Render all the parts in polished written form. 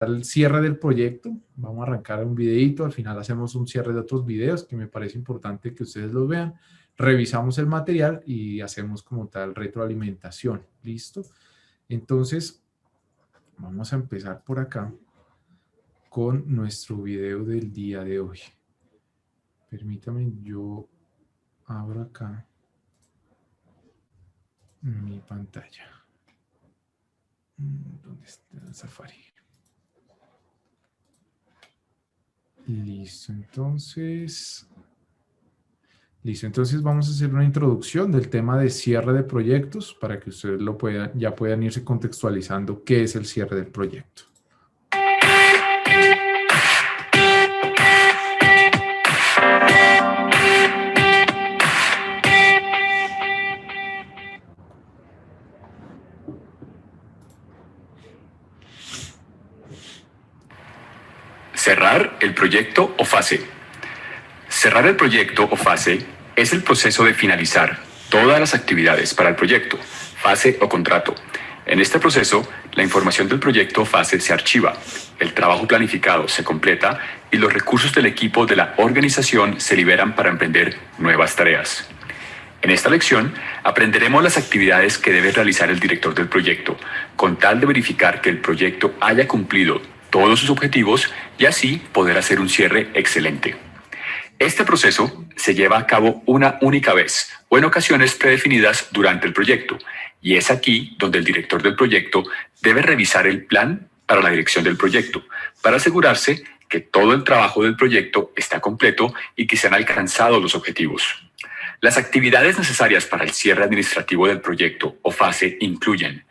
el cierre del proyecto. Vamos a arrancar un videito, al final hacemos un cierre de otros videos que me parece importante que ustedes los vean. Revisamos el material y hacemos como tal retroalimentación. ¿Listo? Entonces, vamos a empezar por acá con nuestro video del día de hoy. Permítame, yo abro acá mi pantalla. ¿Dónde está Safari? Listo, entonces vamos a hacer una introducción del tema de cierre de proyectos para que ustedes ya puedan irse contextualizando qué es el cierre del proyecto. Cerrar el proyecto o fase. Cerrar el proyecto o fase es el proceso de finalizar todas las actividades para el proyecto, fase o contrato. En este proceso, la información del proyecto o fase se archiva, el trabajo planificado se completa y los recursos del equipo de la organización se liberan para emprender nuevas tareas. En esta lección aprenderemos las actividades que debe realizar el director del proyecto, con tal de verificar que el proyecto haya cumplido todos sus objetivos y así poder hacer un cierre excelente. Este proceso se lleva a cabo una única vez o en ocasiones predefinidas durante el proyecto, y es aquí donde el director del proyecto debe revisar el plan para la dirección del proyecto, para asegurarse que todo el trabajo del proyecto está completo y que se han alcanzado los objetivos. Las actividades necesarias para el cierre administrativo del proyecto o fase incluyen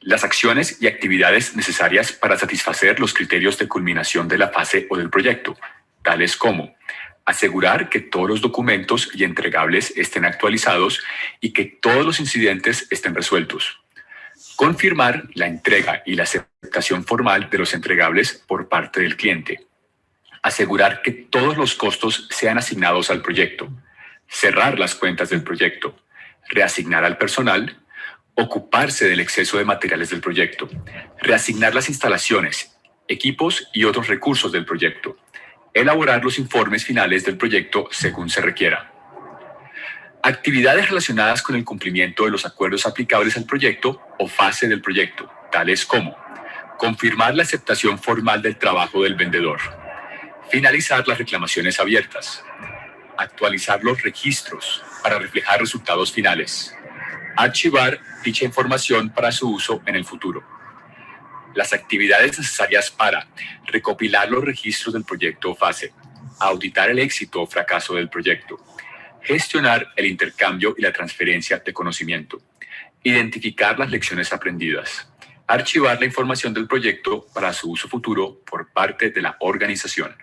las acciones y actividades necesarias para satisfacer los criterios de culminación de la fase o del proyecto, tales como asegurar que todos los documentos y entregables estén actualizados y que todos los incidentes estén resueltos. Confirmar la entrega y la aceptación formal de los entregables por parte del cliente. Asegurar que todos los costos sean asignados al proyecto. Cerrar las cuentas del proyecto. Reasignar al personal. Ocuparse del exceso de materiales del proyecto, reasignar las instalaciones, equipos y otros recursos del proyecto, elaborar los informes finales del proyecto según se requiera. Actividades relacionadas con el cumplimiento de los acuerdos aplicables al proyecto o fase del proyecto, tales como confirmar la aceptación formal del trabajo del vendedor, finalizar las reclamaciones abiertas, actualizar los registros para reflejar resultados finales, archivar dicha información para su uso en el futuro. Las actividades necesarias para recopilar los registros del proyecto o fase, auditar el éxito o fracaso del proyecto, gestionar el intercambio y la transferencia de conocimiento, identificar las lecciones aprendidas, archivar la información del proyecto para su uso futuro por parte de la organización.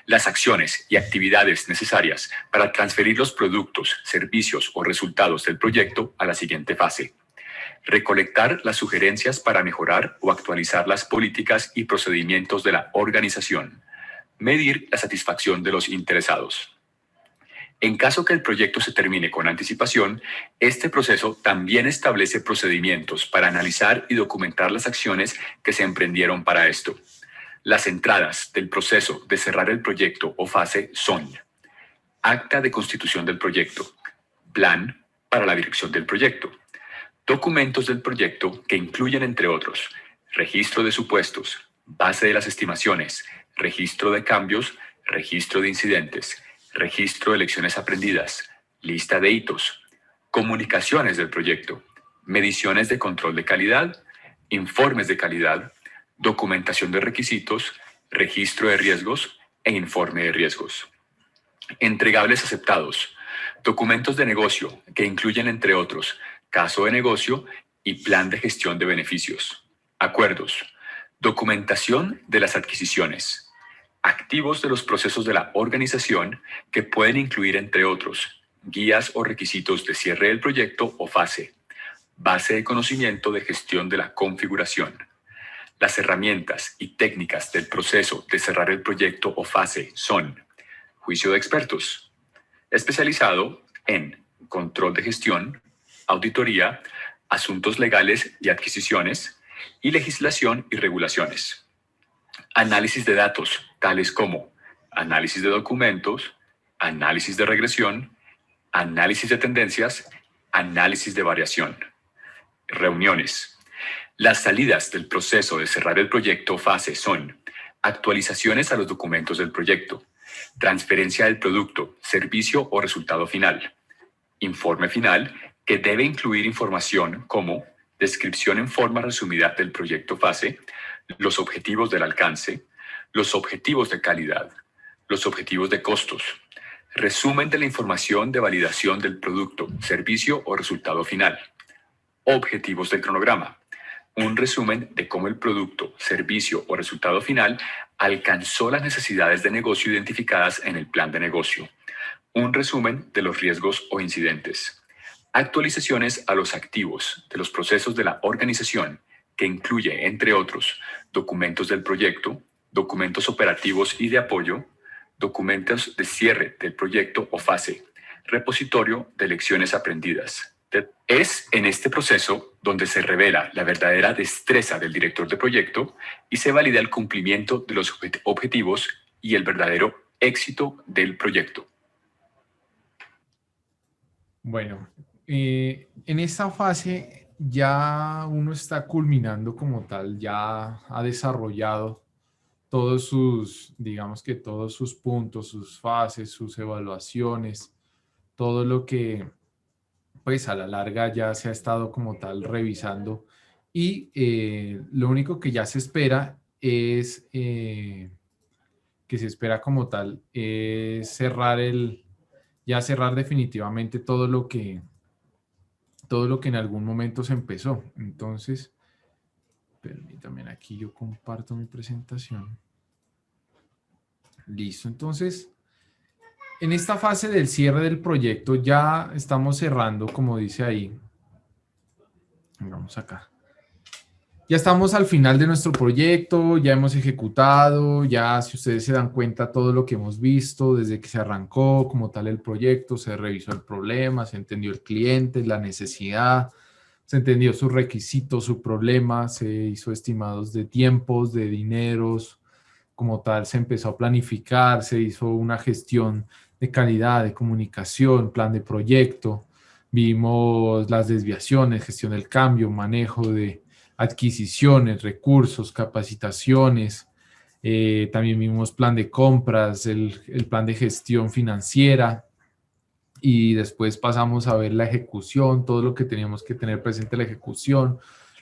Las acciones y actividades necesarias para transferir los productos, servicios o resultados del proyecto a la siguiente fase. Recolectar las sugerencias para mejorar o actualizar las políticas y procedimientos de la organización. Medir la satisfacción de los interesados. En caso que el proyecto se termine con anticipación, este proceso también establece procedimientos para analizar y documentar las acciones que se emprendieron para esto. Las entradas del proceso de cerrar el proyecto o fase son: acta de constitución del proyecto, plan para la dirección del proyecto, documentos del proyecto que incluyen, entre otros, registro de supuestos, base de las estimaciones, registro de cambios, registro de incidentes, registro de lecciones aprendidas, lista de hitos, comunicaciones del proyecto, mediciones de control de calidad, informes de calidad, documentación de requisitos, registro de riesgos e informe de riesgos. Entregables aceptados, documentos de negocio que incluyen, entre otros, caso de negocio y plan de gestión de beneficios. Acuerdos, documentación de las adquisiciones, activos de los procesos de la organización que pueden incluir, entre otros, guías o requisitos de cierre del proyecto o fase, base de conocimiento de gestión de la configuración. Las herramientas y técnicas del proceso de cerrar el proyecto o fase son: juicio de expertos, especializado en control de gestión, auditoría, asuntos legales y adquisiciones, y legislación y regulaciones. Análisis de datos, tales como análisis de documentos, análisis de regresión, análisis de tendencias, análisis de variación. Reuniones. Las salidas del proceso de cerrar el proyecto o fase son actualizaciones a los documentos del proyecto, transferencia del producto, servicio o resultado final, informe final que debe incluir información como descripción en forma resumida del proyecto fase, los objetivos del alcance, los objetivos de calidad, los objetivos de costos, resumen de la información de validación del producto, servicio o resultado final, objetivos del cronograma, un resumen de cómo el producto, servicio o resultado final alcanzó las necesidades de negocio identificadas en el plan de negocio, un resumen de los riesgos o incidentes, actualizaciones a los activos de los procesos de la organización, que incluye, entre otros, documentos del proyecto, documentos operativos y de apoyo, documentos de cierre del proyecto o fase, repositorio de lecciones aprendidas. Es en este proceso donde se revela la verdadera destreza del director de proyecto y se valida el cumplimiento de los objetivos y el verdadero éxito del proyecto. Bueno, en esta fase ya uno está culminando como tal, ya ha desarrollado todos sus, digamos que todos sus puntos, sus fases, sus evaluaciones, todo lo que pues a la larga ya se ha estado como tal revisando y lo único que ya se espera es, que se espera como tal, es ya cerrar definitivamente todo lo que en algún momento se empezó. Entonces, permítanme, aquí yo comparto mi presentación. Listo, entonces, en esta fase del cierre del proyecto ya estamos cerrando, como dice ahí. Vamos acá. Ya estamos al final de nuestro proyecto, ya hemos ejecutado, ya si ustedes se dan cuenta todo lo que hemos visto desde que se arrancó como tal el proyecto, se revisó el problema, se entendió el cliente, la necesidad, se entendió sus requisitos, su problema, se hizo estimados de tiempos, de dineros, como tal se empezó a planificar, se hizo una gestión de calidad, de comunicación, plan de proyecto, vimos las desviaciones, gestión del cambio, manejo de adquisiciones, recursos, capacitaciones, también vimos plan de compras, el plan de gestión financiera y después pasamos a ver la ejecución, todo lo que teníamos que tener presente en la ejecución,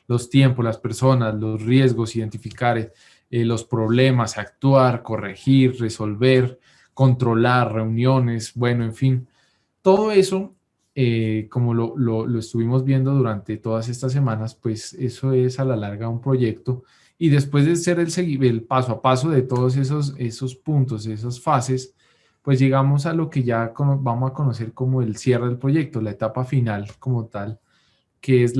los tiempos, las personas, los riesgos, identificar los problemas, actuar, corregir, resolver, controlar reuniones, bueno, en fin, todo eso, como lo estuvimos viendo durante todas estas semanas, pues eso es a la larga un proyecto y después de ser el paso a paso de todos esos puntos, esas fases, pues llegamos a lo que ya vamos a conocer como el cierre del proyecto, la etapa final como tal, que es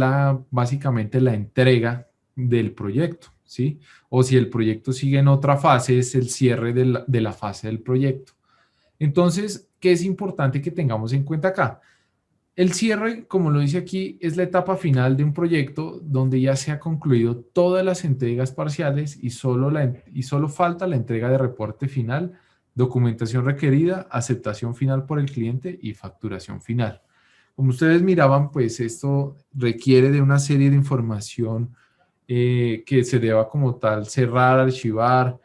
básicamente la entrega del proyecto, ¿sí? O si el proyecto sigue en otra fase, es el cierre de la fase del proyecto. Entonces, ¿qué es importante que tengamos en cuenta acá? El cierre, como lo dice aquí, es la etapa final de un proyecto donde ya se ha concluido todas las entregas parciales y solo falta la entrega de reporte final, documentación requerida, aceptación final por el cliente y facturación final. Como ustedes miraban, pues esto requiere de una serie de información que se deba como tal cerrar, archivar,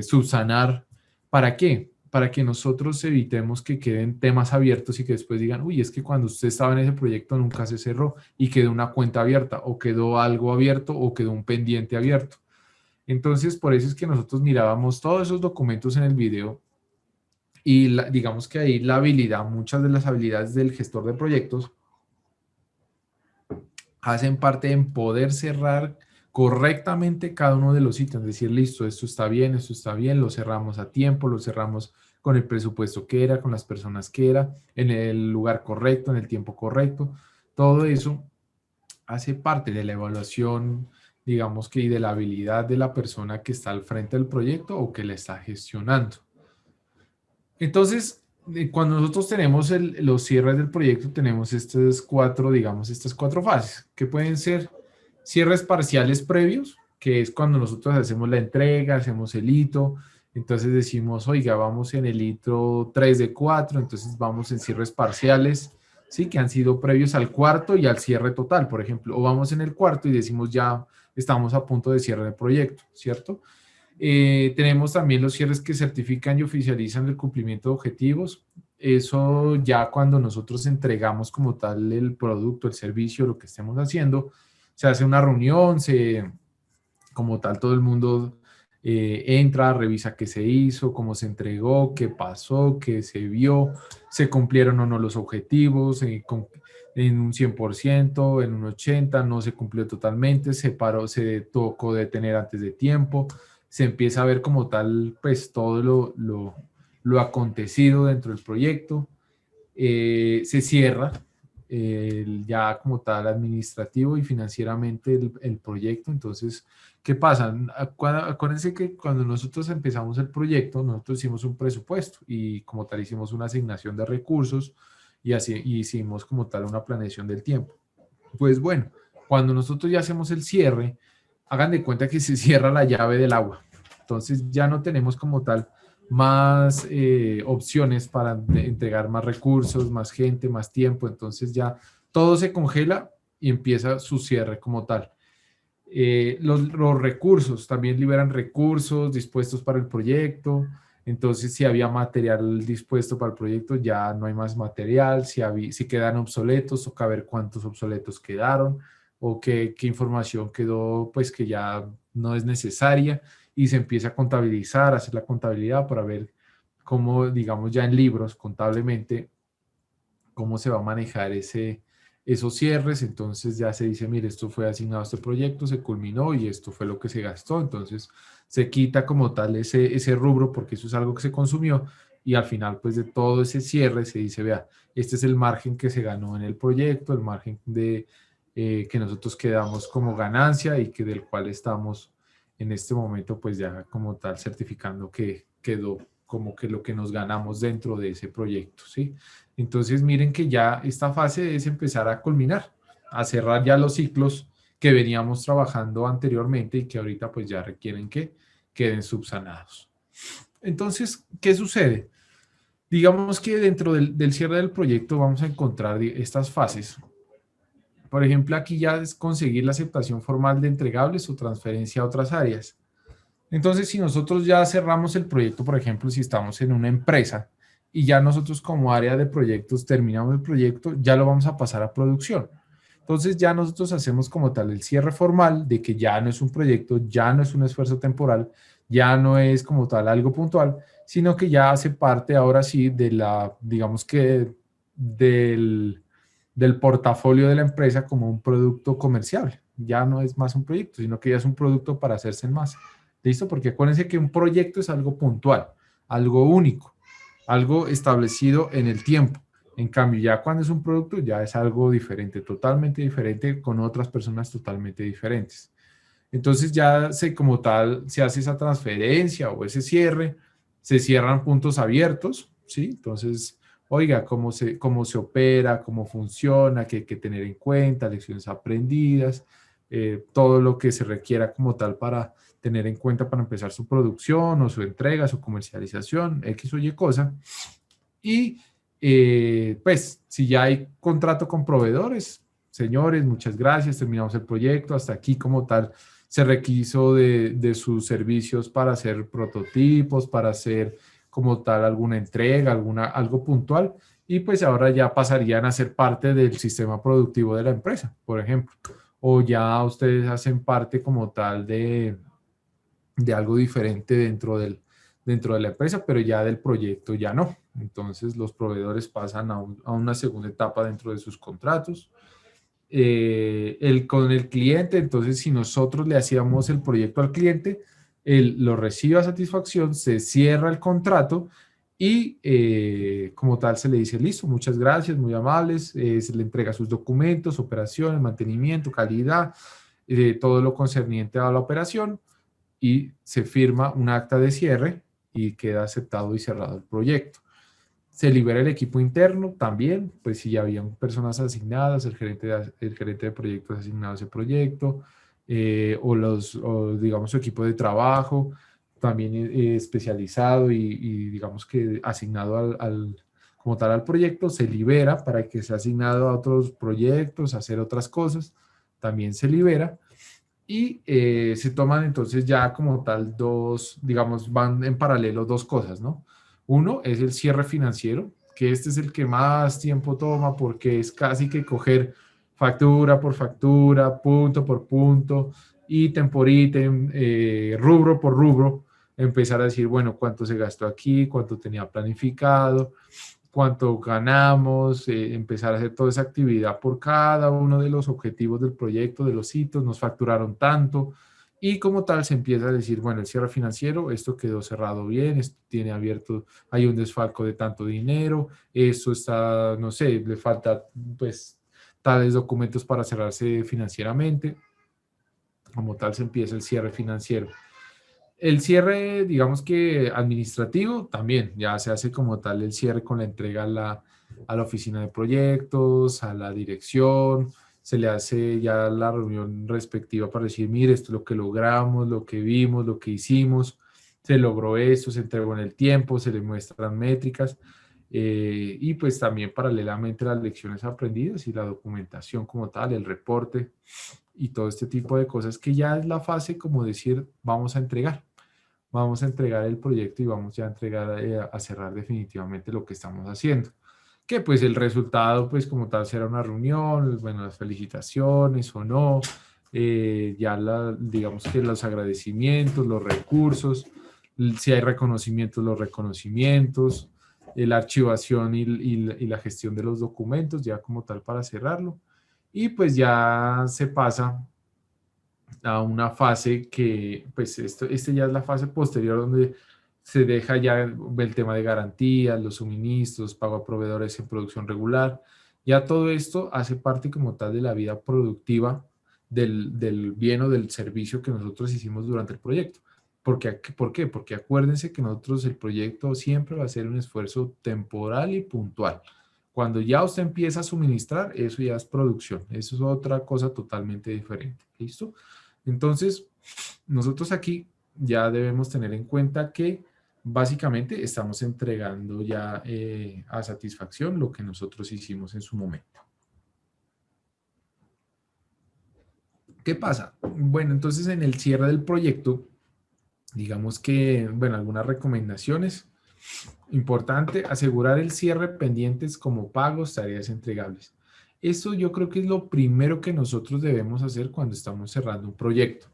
subsanar. ¿Para qué? Para que nosotros evitemos que queden temas abiertos y que después digan, uy, es que cuando usted estaba en ese proyecto nunca se cerró y quedó una cuenta abierta o quedó algo abierto o quedó un pendiente abierto. Entonces, por eso es que nosotros mirábamos todos esos documentos en el video y digamos que ahí la habilidad, muchas de las habilidades del gestor de proyectos hacen parte en poder cerrar correctamente cada uno de los ítems, decir, listo, esto está bien, lo cerramos a tiempo, lo cerramos con el presupuesto que era, con las personas que era, en el lugar correcto, en el tiempo correcto. Todo eso hace parte de la evaluación, digamos que, y de la habilidad de la persona que está al frente del proyecto o que la está gestionando. Entonces, cuando nosotros tenemos los cierres del proyecto, tenemos estas cuatro fases, que pueden ser cierres parciales previos, que es cuando nosotros hacemos la entrega, hacemos el hito, entonces decimos, oiga, vamos en el hito 3 de 4, entonces vamos en cierres parciales, ¿sí? Que han sido previos al cuarto y al cierre total, por ejemplo, o vamos en el cuarto y decimos ya estamos a punto de cierre del proyecto, ¿cierto? Tenemos también los cierres que certifican y oficializan el cumplimiento de objetivos. Eso ya cuando nosotros entregamos como tal el producto, el servicio, lo que estemos haciendo, se hace una reunión, como tal todo el mundo entra, revisa qué se hizo, cómo se entregó, qué pasó, qué se vio, se cumplieron o no los objetivos, en un 100%, en un 80%, no se cumplió totalmente, se paró, se tocó detener antes de tiempo, se empieza a ver como tal, pues todo lo acontecido dentro del proyecto, se cierra ya como tal administrativo y financieramente el proyecto. Entonces, ¿qué pasa? Acuérdense que cuando nosotros empezamos el proyecto, nosotros hicimos un presupuesto y como tal hicimos una asignación de recursos y así y hicimos como tal una planeación del tiempo. Pues bueno, cuando nosotros ya hacemos el cierre, hagan de cuenta que se cierra la llave del agua. Entonces ya no tenemos como tal más opciones para entregar más recursos, más gente, más tiempo. Entonces ya todo se congela y empieza su cierre como tal. Los recursos, también liberan recursos dispuestos para el proyecto. Entonces, si había material dispuesto para el proyecto, ya no hay más material. Si quedan obsoletos, toca ver cuántos obsoletos quedaron o qué información quedó, pues que ya no es necesaria y se empieza a contabilizar, a hacer la contabilidad para ver cómo, digamos, ya en libros, contablemente, cómo se va a manejar esos cierres. Entonces ya se dice, mire, esto fue asignado a este proyecto, se culminó y esto fue lo que se gastó. Entonces se quita como tal ese rubro porque eso es algo que se consumió y al final pues de todo ese cierre se dice, vea, este es el margen que se ganó en el proyecto, el margen que nosotros quedamos como ganancia y que del cual estamos en este momento pues ya como tal certificando que quedó como que lo que nos ganamos dentro de ese proyecto, ¿sí? Entonces miren que ya esta fase es empezar a culminar, a cerrar ya los ciclos que veníamos trabajando anteriormente y que ahorita pues ya requieren que queden subsanados. Entonces, ¿qué sucede? Digamos que dentro del cierre del proyecto vamos a encontrar estas fases. Por ejemplo, aquí ya es conseguir la aceptación formal de entregables o transferencia a otras áreas. Entonces, si nosotros ya cerramos el proyecto, por ejemplo, si estamos en una empresa y ya nosotros como área de proyectos terminamos el proyecto, ya lo vamos a pasar a producción. Entonces, ya nosotros hacemos como tal el cierre formal de que ya no es un proyecto, ya no es un esfuerzo temporal, ya no es como tal algo puntual, sino que ya hace parte ahora sí de la, digamos que del portafolio de la empresa como un producto comercial. Ya no es más un proyecto, sino que ya es un producto para hacerse en masa. ¿Listo? Porque acuérdense que un proyecto es algo puntual, algo único, algo establecido en el tiempo. En cambio, ya cuando es un producto, ya es algo diferente, totalmente diferente, con otras personas totalmente diferentes. Entonces ya como tal se hace esa transferencia o ese cierre, se cierran puntos abiertos, ¿sí? Entonces, oiga, cómo se opera, cómo funciona, qué hay que tener en cuenta, lecciones aprendidas, todo lo que se requiera como tal para tener en cuenta para empezar su producción o su entrega, su comercialización, X o Y cosa. Y pues si ya hay contrato con proveedores, señores, muchas gracias, terminamos el proyecto, hasta aquí como tal se requiso de sus servicios para hacer prototipos, para hacer como tal alguna entrega, algo puntual, y pues ahora ya pasarían a ser parte del sistema productivo de la empresa, por ejemplo, o ya ustedes hacen parte como tal de algo diferente dentro de la empresa, pero ya del proyecto ya no. Entonces los proveedores pasan a una segunda etapa dentro de sus contratos. Con el cliente, entonces si nosotros le hacíamos el proyecto al cliente, él lo recibe a satisfacción, se cierra el contrato y como tal se le dice, listo, muchas gracias, muy amables, se le entrega sus documentos, operaciones, mantenimiento, calidad, todo lo concerniente a la operación y se firma un acta de cierre y queda aceptado y cerrado el proyecto. Se libera el equipo interno también, pues si ya habían personas asignadas, el gerente de proyectos asignado a ese proyecto, o digamos su equipo de trabajo, también especializado y digamos que asignado como tal al proyecto, se libera para que sea asignado a otros proyectos, a hacer otras cosas, también se libera. Y se toman entonces ya como tal dos, digamos, van en paralelo dos cosas, ¿no? Uno es el cierre financiero, que este es el que más tiempo toma porque es casi que coger factura por factura, punto por punto, ítem por ítem, rubro por rubro, empezar a decir, bueno, cuánto se gastó aquí, cuánto tenía planificado, cuánto ganamos, empezar a hacer toda esa actividad por cada uno de los objetivos del proyecto, de los hitos, nos facturaron tanto y como tal se empieza a decir, bueno, el cierre financiero, esto quedó cerrado bien, esto tiene abierto, hay un desfalco de tanto dinero, esto está, no sé, le falta pues tales documentos para cerrarse financieramente, como tal se empieza el cierre financiero. El cierre, digamos que administrativo, también ya se hace como tal el cierre con la entrega a la oficina de proyectos, a la dirección, se le hace ya la reunión respectiva para decir, mire, esto es lo que logramos, lo que vimos, lo que hicimos, se logró esto, se entregó en el tiempo, se le muestran métricas y pues también paralelamente las lecciones aprendidas y la documentación como tal, el reporte y todo este tipo de cosas que ya es la fase como decir, vamos a entregar el proyecto y vamos ya a entregar, a cerrar definitivamente lo que estamos haciendo. Que pues el resultado, pues como tal, será una reunión, bueno, las felicitaciones o no, digamos que los agradecimientos, los recursos, si hay reconocimientos, los reconocimientos, la archivación y la gestión de los documentos, ya como tal para cerrarlo. Y pues ya se pasa a una fase que, pues este ya es la fase posterior donde se deja ya el tema de garantías, los suministros, pago a proveedores en producción regular. Ya todo esto hace parte como tal de la vida productiva del bien o del servicio que nosotros hicimos durante el proyecto. ¿Por qué? Porque acuérdense que nosotros el proyecto siempre va a ser un esfuerzo temporal y puntual. Cuando ya usted empieza a suministrar, eso ya es producción. Eso es otra cosa totalmente diferente. ¿Listo? Entonces, nosotros aquí ya debemos tener en cuenta que básicamente estamos entregando ya a satisfacción lo que nosotros hicimos en su momento. ¿Qué pasa? Bueno, entonces en el cierre del proyecto, digamos que, bueno, algunas recomendaciones. Importante, asegurar el cierre pendientes como pagos, tareas entregables. Eso yo creo que es lo primero que nosotros debemos hacer cuando estamos cerrando un proyecto.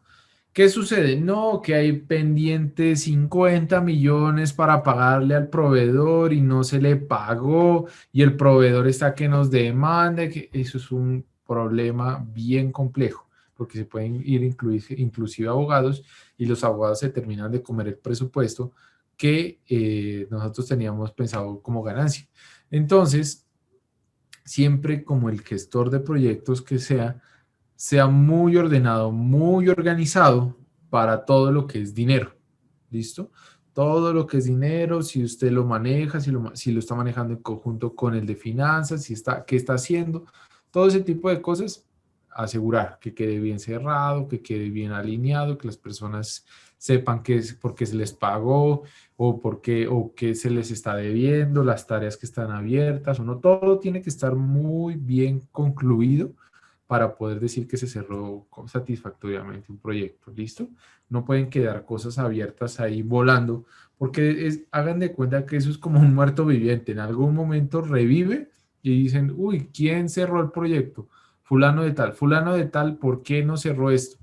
¿Qué sucede? No, que hay pendientes 50 millones para pagarle al proveedor y no se le pagó y el proveedor está que nos demanda, que eso es un problema bien complejo, porque se pueden ir inclusive abogados y los abogados se terminan de comer el presupuesto que nosotros teníamos pensado como ganancia. Entonces, siempre como el gestor de proyectos que sea muy ordenado, muy organizado para todo lo que es dinero. ¿Listo? Todo lo que es dinero, si usted lo maneja, si lo está manejando en conjunto con el de finanzas, si está, qué está haciendo, todo ese tipo de cosas, asegurar que quede bien cerrado, que quede bien alineado, que las personas sepan que es porque se les pagó o qué se les está debiendo, las tareas que están abiertas o no, todo tiene que estar muy bien concluido para poder decir que se cerró satisfactoriamente un proyecto, ¿listo? No pueden quedar cosas abiertas ahí volando, porque hagan de cuenta que eso es como un muerto viviente, en algún momento revive y dicen, uy, ¿quién cerró el proyecto? Fulano de tal, ¿por qué no cerró esto?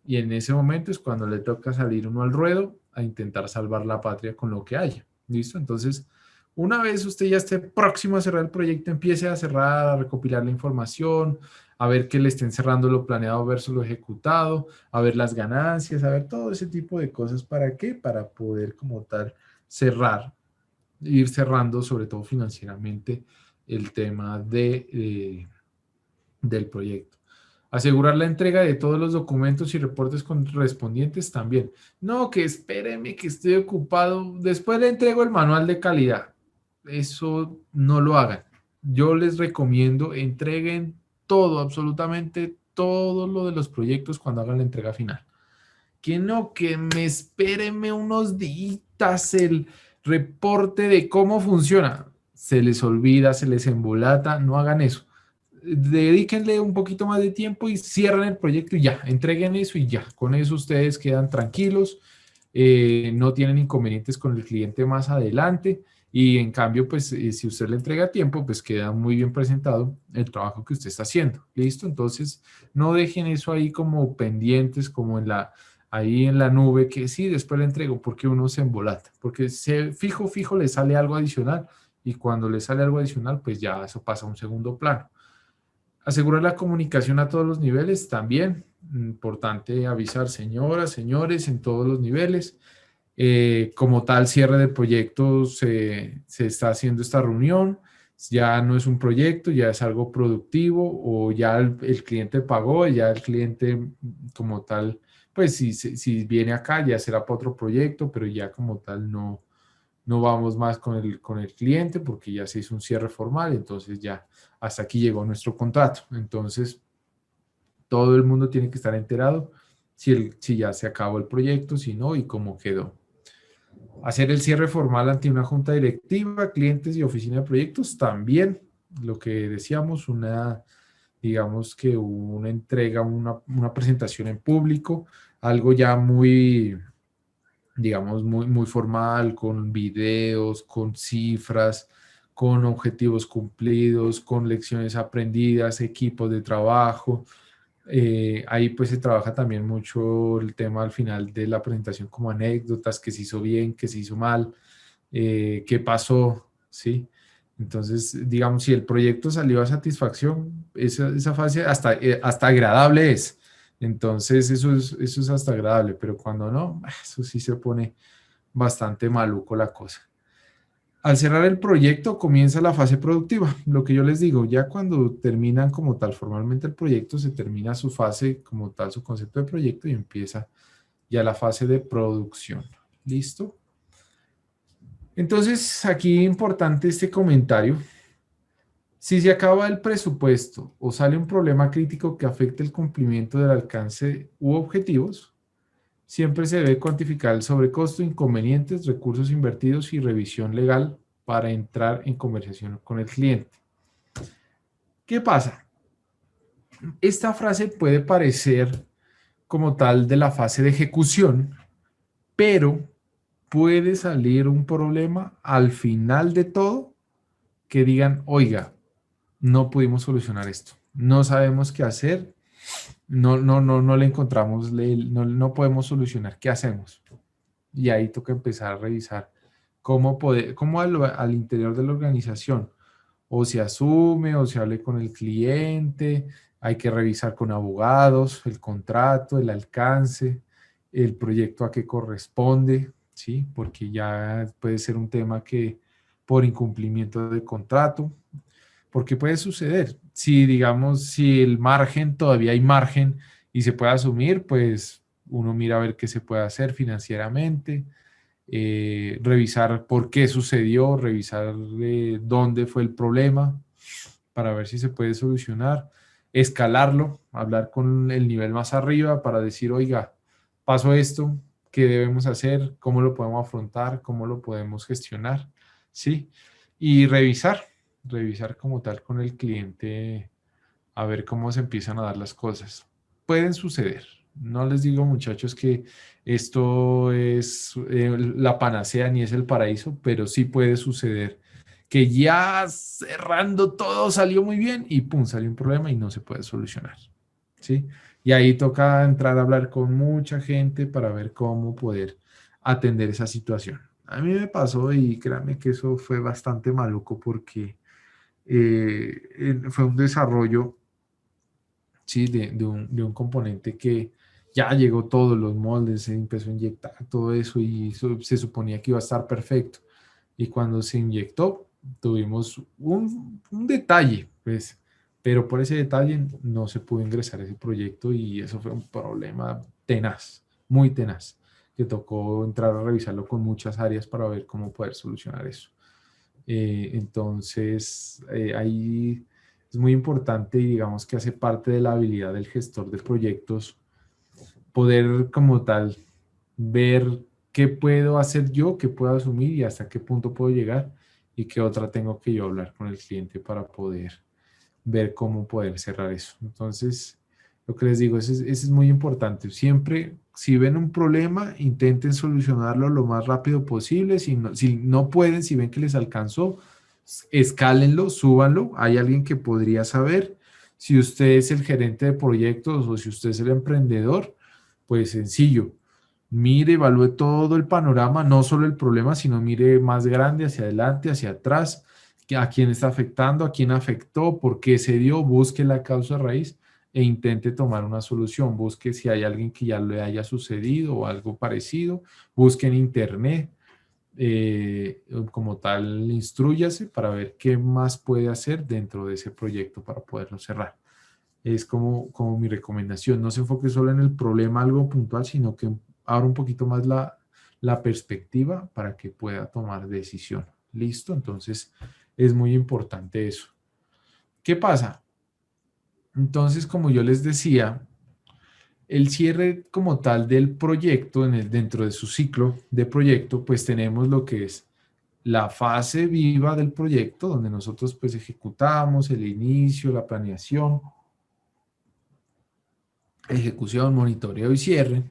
Y en ese momento es cuando le toca salir uno al ruedo a intentar salvar la patria con lo que haya, ¿listo? Entonces, una vez usted ya esté próximo a cerrar el proyecto, empiece a cerrar, a recopilar la información, a ver que le estén cerrando lo planeado versus lo ejecutado, a ver las ganancias, a ver todo ese tipo de cosas. ¿Para qué? Para poder como tal cerrar, ir cerrando sobre todo financieramente el tema del proyecto. Asegurar la entrega de todos los documentos y reportes correspondientes también. No, que espéreme que estoy ocupado. Después le entrego el manual de calidad. Eso no lo hagan. Yo les recomiendo entreguen todo, absolutamente todo lo de los proyectos cuando hagan la entrega final. Que no, que me espérenme unos días el reporte de cómo funciona. Se les olvida, se les embolata, no hagan eso. Dedíquenle un poquito más de tiempo y cierren el proyecto y ya, entreguen eso y ya. Con eso ustedes quedan tranquilos, no tienen inconvenientes con el cliente más adelante y en cambio, pues si usted le entrega a tiempo, pues queda muy bien presentado el trabajo que usted está haciendo. ¿Listo? Entonces, no dejen eso ahí como pendientes, como ahí en la nube, que sí, después le entrego, porque uno se embolata, porque fijo le sale algo adicional y cuando le sale algo adicional, pues ya eso pasa a un segundo plano. Asegurar la comunicación a todos los niveles también. Importante avisar, señoras, señores, en todos los niveles. Como tal, cierre de proyectos, se está haciendo esta reunión. Ya no es un proyecto, ya es algo productivo o ya el cliente pagó, ya el cliente como tal, pues si viene acá ya será para otro proyecto, pero ya como tal no vamos más con el cliente porque ya se hizo un cierre formal, entonces ya hasta aquí llegó nuestro contrato. Entonces, todo el mundo tiene que estar enterado si ya se acabó el proyecto, si no y cómo quedó. Hacer el cierre formal ante una junta directiva, clientes y oficina de proyectos, también lo que decíamos, digamos que una entrega, una presentación en público, algo ya muy, digamos, muy formal, con videos, con cifras, con objetivos cumplidos, con lecciones aprendidas, equipos de trabajo. Ahí pues se trabaja también mucho el tema al final de la presentación como anécdotas, que se hizo bien, que se hizo mal, qué pasó, ¿sí? Entonces, digamos, si el proyecto salió a satisfacción, esa fase hasta agradable es. Entonces, eso es hasta agradable, pero cuando no, eso sí se pone bastante maluco la cosa. Al cerrar el proyecto comienza la fase productiva. Lo que yo les digo, ya cuando terminan como tal formalmente el proyecto, se termina su fase como tal, su concepto de proyecto y empieza ya la fase de producción. ¿Listo? Entonces, aquí importante este comentario. Si se acaba el presupuesto o sale un problema crítico que afecte el cumplimiento del alcance u objetivos, siempre se debe cuantificar el sobrecosto, inconvenientes, recursos invertidos y revisión legal para entrar en conversación con el cliente. ¿Qué pasa? Esta frase puede parecer como tal de la fase de ejecución, pero puede salir un problema al final de todo que digan, oiga, no pudimos solucionar esto, no sabemos qué hacer, no le encontramos, no podemos solucionar, ¿qué hacemos? Y ahí toca empezar a revisar cómo al interior de la organización, o se asume o se hable con el cliente, hay que revisar con abogados el contrato, el alcance, el proyecto a qué corresponde, ¿sí? Porque ya puede ser un tema que por incumplimiento de contrato, porque puede suceder. Si digamos, si el margen, todavía hay margen y se puede asumir, pues uno mira a ver qué se puede hacer financieramente, revisar por qué sucedió, revisar dónde fue el problema para ver si se puede solucionar, escalarlo, hablar con el nivel más arriba para decir, oiga, pasó esto, ¿qué debemos hacer? ¿Cómo lo podemos afrontar? ¿Cómo lo podemos gestionar? ¿Sí? Y revisar como tal con el cliente a ver cómo se empiezan a dar las cosas. Pueden suceder. No les digo, muchachos, que esto es la panacea ni es el paraíso, pero sí puede suceder que ya cerrando todo salió muy bien y pum, salió un problema y no se puede solucionar. ¿Sí? Y ahí toca entrar a hablar con mucha gente para ver cómo poder atender esa situación. A mí me pasó y créanme que eso fue bastante maluco porque fue un desarrollo, sí, de un componente que ya llegó todos los moldes, se empezó a inyectar todo eso y eso se suponía que iba a estar perfecto. Y cuando se inyectó, tuvimos un detalle, pues, pero por ese detalle no se pudo ingresar ese proyecto y eso fue un problema tenaz, muy tenaz, que tocó entrar a revisarlo con muchas áreas para ver cómo poder solucionar eso. Entonces, ahí Es muy importante y digamos que hace parte de la habilidad del gestor de proyectos poder como tal ver qué puedo hacer yo, qué puedo asumir y hasta qué punto puedo llegar y qué otra tengo que yo hablar con el cliente para poder ver cómo poder cerrar eso. Entonces, lo que les digo, eso es muy importante. Siempre, si ven un problema, intenten solucionarlo lo más rápido posible. Si no pueden, si ven que les alcanzó, escálenlo, súbanlo. Hay alguien que podría saber. Si usted es el gerente de proyectos o si usted es el emprendedor, pues sencillo. Mire, evalúe todo el panorama, no solo el problema, sino mire más grande, hacia adelante, hacia atrás, a quién está afectando, a quién afectó, por qué se dio, busque la causa raíz e intente tomar una solución. Busque si hay alguien que ya le haya sucedido o algo parecido, busque en internet, como tal, instrúyase para ver qué más puede hacer dentro de ese proyecto para poderlo cerrar. Es como mi recomendación. No se enfoque solo en el problema, algo puntual, sino que abra un poquito más la perspectiva para que pueda tomar decisión. ¿Listo? Entonces, es muy importante eso. ¿Qué pasa? Entonces, como yo les decía, el cierre como tal del proyecto, dentro de su ciclo de proyecto, pues tenemos lo que es la fase viva del proyecto, donde nosotros pues ejecutamos el inicio, la planeación, ejecución, monitoreo y cierre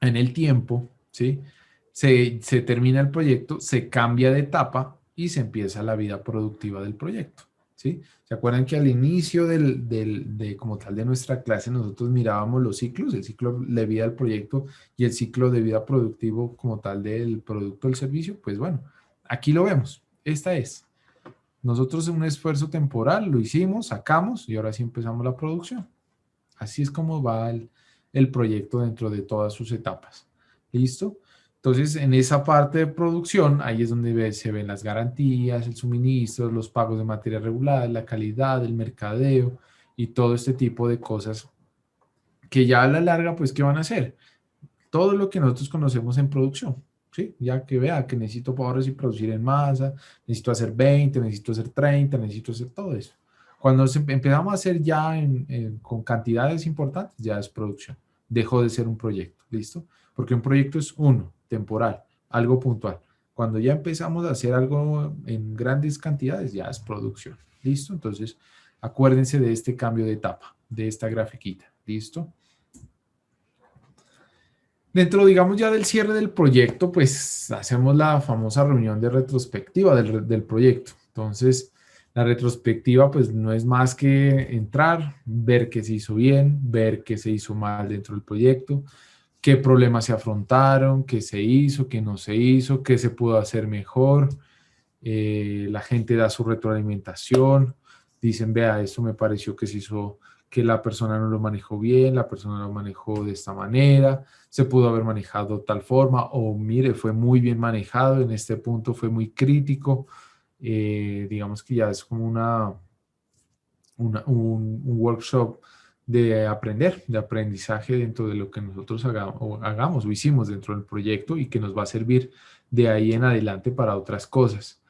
en el tiempo, ¿sí? Se termina el proyecto, se cambia de etapa y se empieza la vida productiva del proyecto, ¿sí? ¿Se acuerdan que al inicio como tal de nuestra clase nosotros mirábamos los ciclos, el ciclo de vida del proyecto y el ciclo de vida productivo como tal del producto o el servicio? Pues bueno, aquí lo vemos. Esta es. Nosotros en un esfuerzo temporal lo hicimos, sacamos y ahora sí empezamos la producción. Así es como va el proyecto dentro de todas sus etapas. ¿Listo? Entonces, en esa parte de producción, ahí es donde se ven las garantías, el suministro, los pagos de materia regular, la calidad, el mercadeo y todo este tipo de cosas que ya a la larga, pues, ¿qué van a hacer? Todo lo que nosotros conocemos en producción, ¿sí? Ya que vea que necesito ahora sí producir en masa, necesito hacer 20, necesito hacer 30, necesito hacer todo eso. Cuando empezamos a hacer ya con cantidades importantes, ya es producción. Dejó de ser un proyecto, ¿listo? Porque un proyecto es uno, temporal, algo puntual. Cuando ya empezamos a hacer algo en grandes cantidades, ya es producción, ¿listo? Entonces, acuérdense de este cambio de etapa, de esta grafiquita, ¿listo? Dentro, digamos, ya del cierre del proyecto, pues hacemos la famosa reunión de retrospectiva del proyecto. Entonces, la retrospectiva, pues no es más que entrar, ver qué se hizo bien, ver qué se hizo mal dentro del proyecto, qué problemas se afrontaron, qué se hizo, qué no se hizo, qué se pudo hacer mejor. La gente da su retroalimentación, dicen, vea, esto me pareció que se hizo, que la persona no lo manejó bien, la persona lo manejó de esta manera, se pudo haber manejado de tal forma, o mire, fue muy bien manejado, en este punto fue muy crítico. Digamos que ya es como un workshop de aprender, de aprendizaje dentro de lo que nosotros hagamos o hicimos dentro del proyecto y que nos va a servir de ahí en adelante para otras cosas.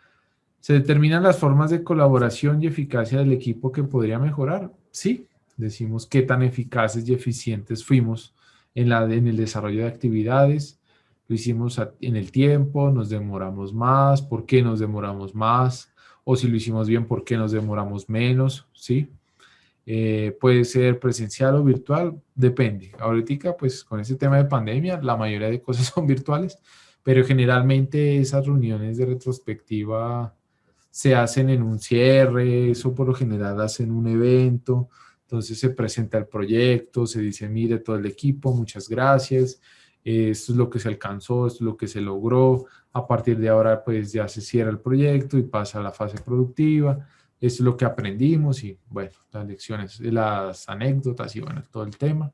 ¿Se determinan las formas de colaboración y eficacia del equipo que podría mejorar? Sí, decimos qué tan eficaces y eficientes fuimos en el desarrollo de actividades, lo hicimos en el tiempo, nos demoramos más, ¿por qué nos demoramos más? O si lo hicimos bien, ¿por qué nos demoramos menos? ¿Sí? Puede ser presencial o virtual, depende. Ahorita, pues con este tema de pandemia, la mayoría de cosas son virtuales, pero generalmente esas reuniones de retrospectiva se hacen en un cierre, eso por lo general hacen un evento, entonces se presenta el proyecto, se dice, mire todo el equipo, muchas gracias, esto es lo que se alcanzó, esto es lo que se logró, a partir de ahora pues ya se cierra el proyecto y pasa a la fase productiva, esto es lo que aprendimos y bueno, las lecciones, las anécdotas y bueno, todo el tema.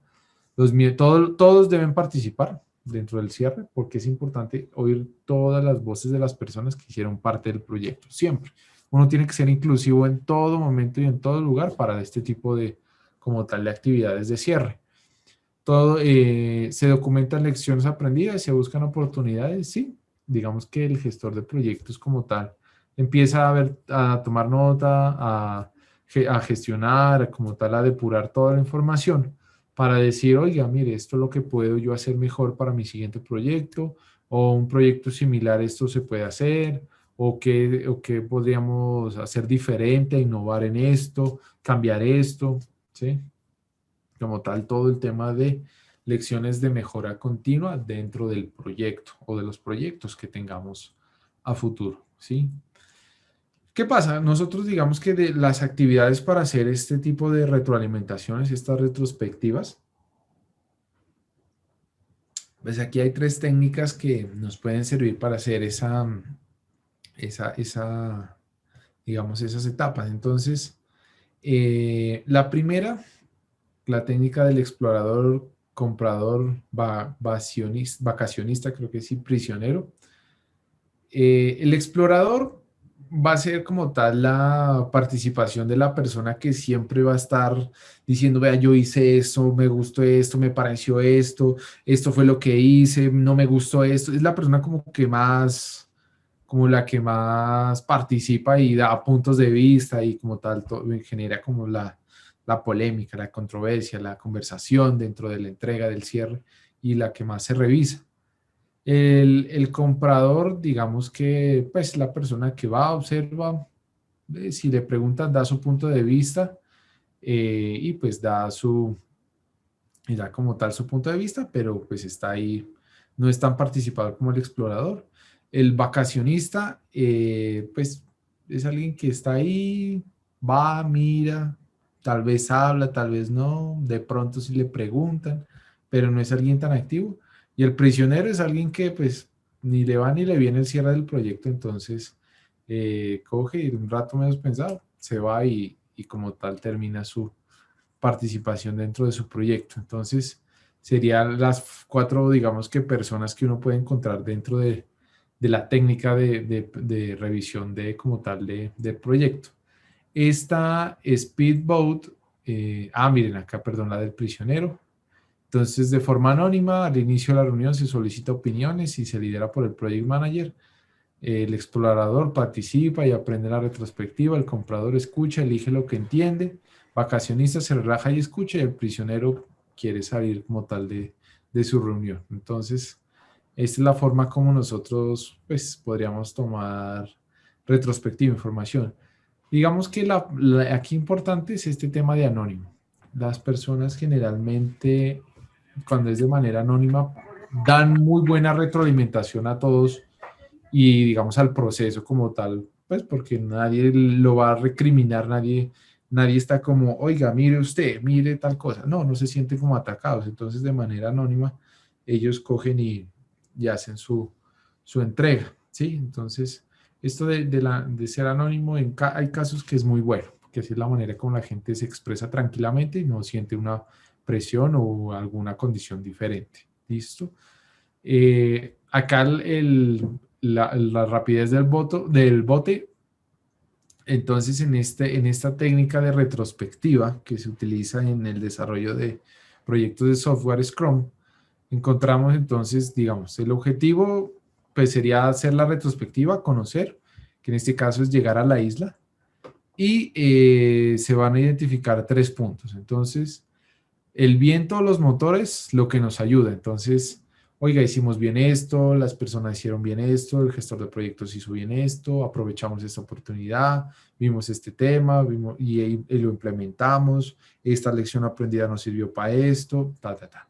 Todos deben participar dentro del cierre porque es importante oír todas las voces de las personas que hicieron parte del proyecto, siempre. Uno tiene que ser inclusivo en todo momento y en todo lugar para este tipo de, como tal, de actividades de cierre. Todo, se documentan lecciones aprendidas, se buscan oportunidades, sí. Digamos que el gestor de proyectos como tal empieza a tomar nota, a a gestionar, como tal, a depurar toda la información para decir, oiga, mire, esto es lo que puedo yo hacer mejor para mi siguiente proyecto, o un proyecto similar, esto se puede hacer, o qué podríamos hacer diferente, innovar en esto, cambiar esto, ¿sí? Como tal, todo el tema de lecciones de mejora continua dentro del proyecto o de los proyectos que tengamos a futuro, ¿sí? ¿Qué pasa? Nosotros digamos que de las actividades para hacer este tipo de retroalimentaciones, estas retrospectivas, pues aquí hay tres técnicas que nos pueden servir para hacer esa, digamos, esas etapas. Entonces, la primera, la técnica del explorador, comprador, vacacionista, creo que sí, prisionero. El explorador va a ser como tal la participación de la persona que siempre va a estar diciendo, vea, yo hice esto, me gustó esto, me pareció esto, esto fue lo que hice, no me gustó esto. Es la persona como que más, como la que más participa y da puntos de vista y como tal genera como la polémica, la controversia, la conversación dentro de la entrega del cierre y la que más se revisa. El comprador, digamos que pues la persona que va, observa, si le preguntan, da su punto de vista y pues y da como tal su punto de vista, pero pues está ahí, no es tan participador como el explorador. El vacacionista, pues es alguien que está ahí, va, mira, tal vez habla, tal vez no, de pronto sí le preguntan, pero no es alguien tan activo. Y el prisionero es alguien que pues ni le va ni le viene el cierre del proyecto, entonces coge y un rato menos pensado, se va y como tal termina su participación dentro de su proyecto. Entonces, serían las cuatro, digamos que personas que uno puede encontrar dentro de la técnica de revisión de como tal del proyecto. Esta Speedboat, miren acá, perdón, la del prisionero. Entonces, de forma anónima, al inicio de la reunión se solicita opiniones y se lidera por el Project Manager. El explorador participa y aprende la retrospectiva, el comprador escucha, elige lo que entiende, vacacionista se relaja y escucha y el prisionero quiere salir como tal de su reunión. Entonces, esta es la forma como nosotros pues, podríamos tomar retrospectiva, información. Digamos que aquí importante es este tema de anónimo. Las personas generalmente, cuando es de manera anónima, dan muy buena retroalimentación a todos y digamos al proceso como tal, pues porque nadie lo va a recriminar, nadie está como, oiga, mire usted, mire tal cosa. No, no se sienten como atacados. Entonces, de manera anónima, ellos cogen y hacen su entrega, ¿sí? Entonces, esto de ser anónimo, hay casos que es muy bueno, porque así es la manera como la gente se expresa tranquilamente y no siente una presión o alguna condición diferente. ¿Listo? Acá la rapidez del bote, entonces en esta técnica de retrospectiva que se utiliza en el desarrollo de proyectos de software Scrum, encontramos entonces, digamos, el objetivo pues sería hacer la retrospectiva, conocer, que en este caso es llegar a la isla, y se van a identificar tres puntos. Entonces, el viento, los motores, lo que nos ayuda. Entonces, oiga, hicimos bien esto, las personas hicieron bien esto, el gestor de proyectos hizo bien esto, aprovechamos esta oportunidad, vimos este tema y lo implementamos, esta lección aprendida nos sirvió para esto, ta, ta, ta.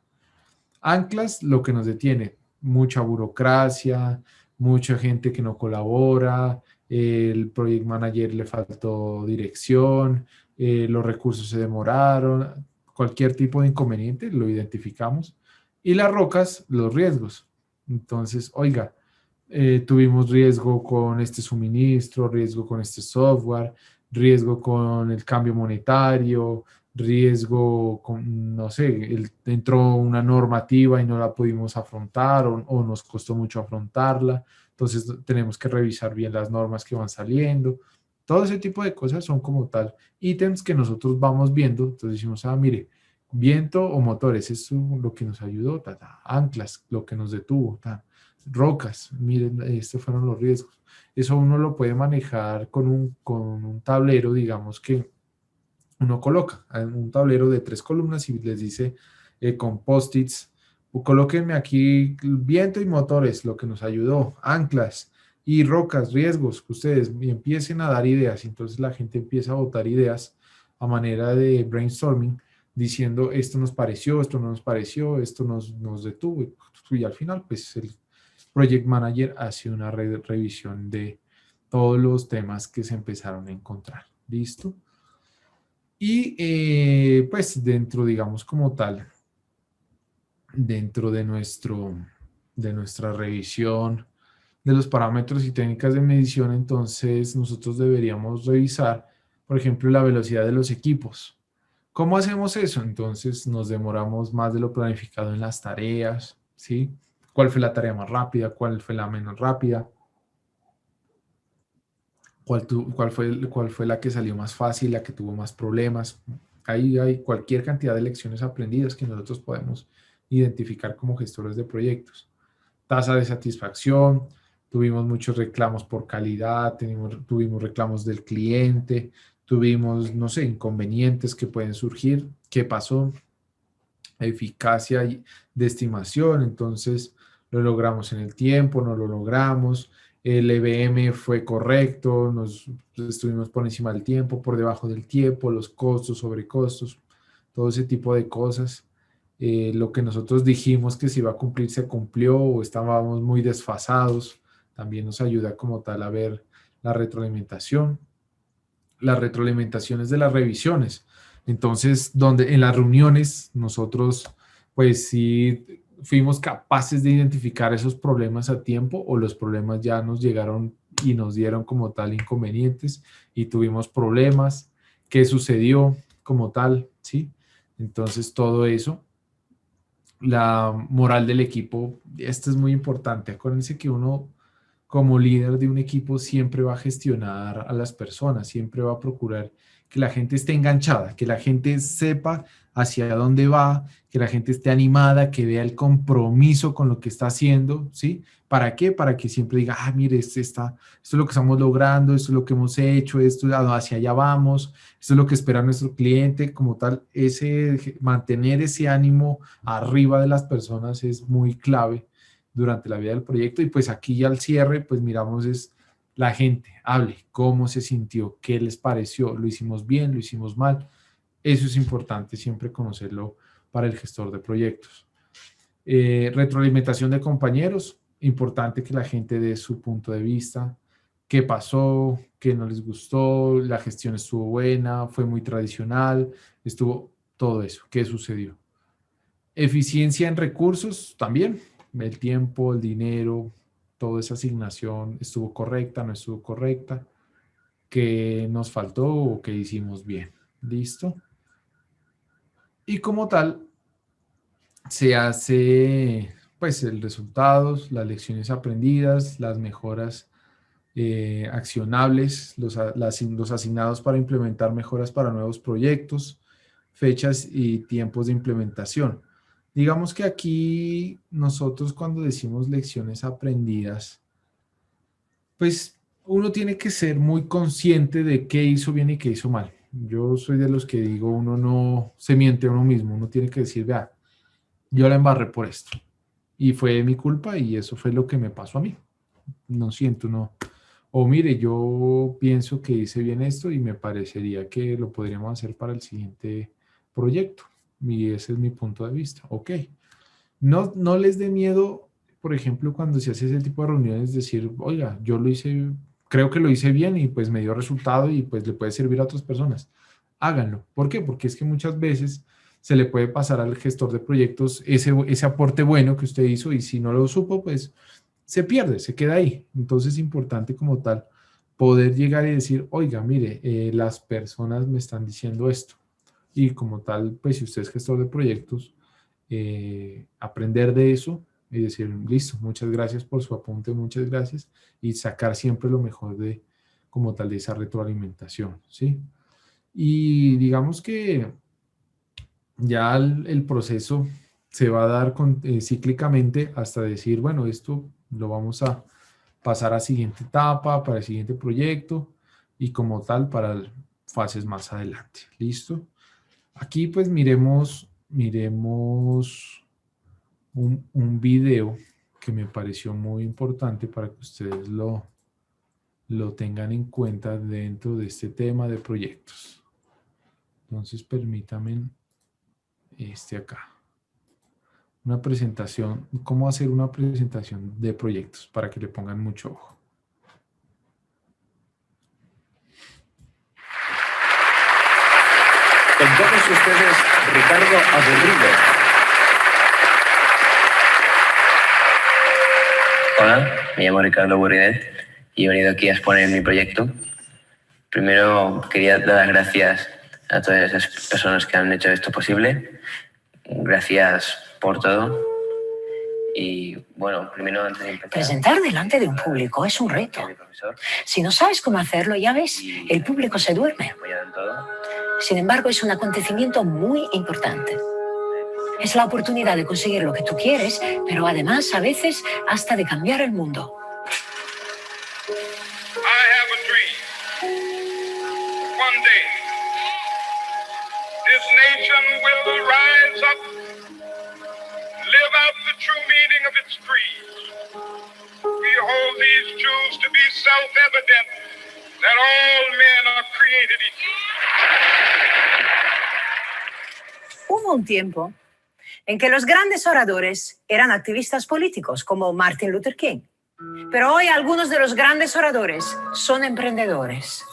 Anclas, lo que nos detiene, mucha burocracia, mucha gente que no colabora, el project manager le faltó dirección, los recursos se demoraron, cualquier tipo de inconveniente lo identificamos. Y las rocas, los riesgos. Entonces, oiga, tuvimos riesgo con este suministro, riesgo con este software, riesgo con el cambio monetario, riesgo con, no sé, entró una normativa y no la pudimos afrontar o nos costó mucho afrontarla. Entonces tenemos que revisar bien las normas que van saliendo. Todo ese tipo de cosas son como tal ítems que nosotros vamos viendo. Entonces decimos, mire, viento o motores, eso es lo que nos ayudó, anclas, lo que nos detuvo, rocas, miren, estos fueron los riesgos. Eso uno lo puede manejar con un tablero, digamos que uno coloca en un tablero de 3 columnas y les dice con post-its, colóquenme aquí viento y motores, lo que nos ayudó, anclas y rocas, riesgos, que ustedes empiecen a dar ideas. Entonces la gente empieza a botar ideas a manera de brainstorming, diciendo esto nos pareció, esto no nos pareció, esto nos detuvo. Y al final, pues el project manager hace una revisión de todos los temas que se empezaron a encontrar. ¿Listo? Y pues dentro, digamos como tal, dentro de nuestra revisión de los parámetros y técnicas de medición, entonces nosotros deberíamos revisar, por ejemplo, la velocidad de los equipos. ¿Cómo hacemos eso? Entonces nos demoramos más de lo planificado en las tareas, ¿sí? ¿Cuál fue la tarea más rápida? ¿Cuál fue la menos rápida? ¿Cuál fue la que salió más fácil, la que tuvo más problemas? Ahí hay cualquier cantidad de lecciones aprendidas que nosotros podemos identificar como gestores de proyectos. Tasa de satisfacción, tuvimos muchos reclamos por calidad, tuvimos reclamos del cliente, tuvimos, no sé, inconvenientes que pueden surgir. ¿Qué pasó? Eficacia de estimación, entonces lo logramos en el tiempo, no lo logramos, el EBM fue correcto, nos estuvimos por encima del tiempo, por debajo del tiempo, los costos, sobrecostos, todo ese tipo de cosas. Lo que nosotros dijimos que se iba a cumplir se cumplió o estábamos muy desfasados, también nos ayuda como tal a ver la retroalimentación. Las retroalimentaciones de las revisiones. Entonces, donde en las reuniones nosotros, pues sí, fuimos capaces de identificar esos problemas a tiempo o los problemas ya nos llegaron y nos dieron como tal inconvenientes y tuvimos problemas. ¿Qué sucedió como tal? ¿Sí? Entonces, todo eso. La moral del equipo, esto es muy importante. Acuérdense que uno como líder de un equipo siempre va a gestionar a las personas, siempre va a procurar que la gente esté enganchada, que la gente sepa hacia dónde va, que la gente esté animada, que vea el compromiso con lo que está haciendo, ¿sí? ¿Para qué? Para que siempre diga, ah, mire, esto es lo que estamos logrando, esto es lo que hemos hecho, esto hacia allá vamos, esto es lo que espera nuestro cliente, como tal, mantener ese ánimo arriba de las personas es muy clave durante la vida del proyecto. Y pues aquí ya al cierre, pues miramos es la gente, hable, cómo se sintió, qué les pareció, lo hicimos bien, lo hicimos mal. Eso es importante siempre conocerlo para el gestor de proyectos. Retroalimentación de compañeros, importante que la gente dé su punto de vista, qué pasó, qué no les gustó, la gestión estuvo buena, fue muy tradicional, estuvo todo eso, qué sucedió. Eficiencia en recursos también, el tiempo, el dinero, toda esa asignación estuvo correcta, no estuvo correcta, qué nos faltó o qué hicimos bien. ¿Listo? Y como tal, se hace pues el resultados, las lecciones aprendidas, las mejoras accionables, los asignados para implementar mejoras para nuevos proyectos, fechas y tiempos de implementación. Digamos que aquí nosotros cuando decimos lecciones aprendidas, pues uno tiene que ser muy consciente de qué hizo bien y qué hizo mal. Yo soy de los que digo, uno no se miente a uno mismo, uno tiene que decir, vea, yo la embarré por esto y fue mi culpa y eso fue lo que me pasó a mí. No siento, no. O mire, yo pienso que hice bien esto y me parecería que lo podríamos hacer para el siguiente proyecto. Y ese es mi punto de vista. Ok. No, no les dé miedo, por ejemplo, cuando se hace ese tipo de reuniones, decir, oiga, yo lo hice, creo que lo hice bien y pues me dio resultado y pues le puede servir a otras personas. Háganlo. ¿Por qué? Porque es que muchas veces se le puede pasar al gestor de proyectos ese aporte bueno que usted hizo y si no lo supo, pues se pierde, se queda ahí. Entonces es importante como tal poder llegar y decir, oiga, mire, las personas me están diciendo esto. Y como tal, pues si usted es gestor de proyectos, aprender de eso y decir, listo, muchas gracias por su apunte, muchas gracias, y sacar siempre lo mejor de como tal de esa retroalimentación, ¿sí? Y digamos que ya el proceso se va a dar cíclicamente hasta decir, bueno, esto lo vamos a pasar a siguiente etapa, para el siguiente proyecto y como tal para fases más adelante. ¿Listo? Aquí pues miremos un video que me pareció muy importante para que ustedes lo tengan en cuenta dentro de este tema de proyectos. Entonces permítanme acá. Una presentación, cómo hacer una presentación de proyectos para que le pongan mucho ojo. Con todos ustedes, Ricardo Aburrido. Hola, me llamo Ricardo Aburridet y he venido aquí a exponer mi proyecto. Primero quería dar las gracias a todas esas personas que han hecho esto posible. Gracias por todo. Y bueno, primero antes de empezar... Presentar delante de un público es un reto. Si no sabes cómo hacerlo, ya ves, el público se duerme. Sin embargo, es un acontecimiento muy importante. Es la oportunidad de conseguir lo que tú quieres, pero además, a veces, hasta de cambiar el mundo. I have a dream. One day, this nation will rise up, live out the true meaning of its creed. We hold these truths to be self-evident, that all men are created equal. Hubo un tiempo en que los grandes oradores eran activistas políticos, como Martin Luther King. Pero hoy algunos de los grandes oradores son emprendedores.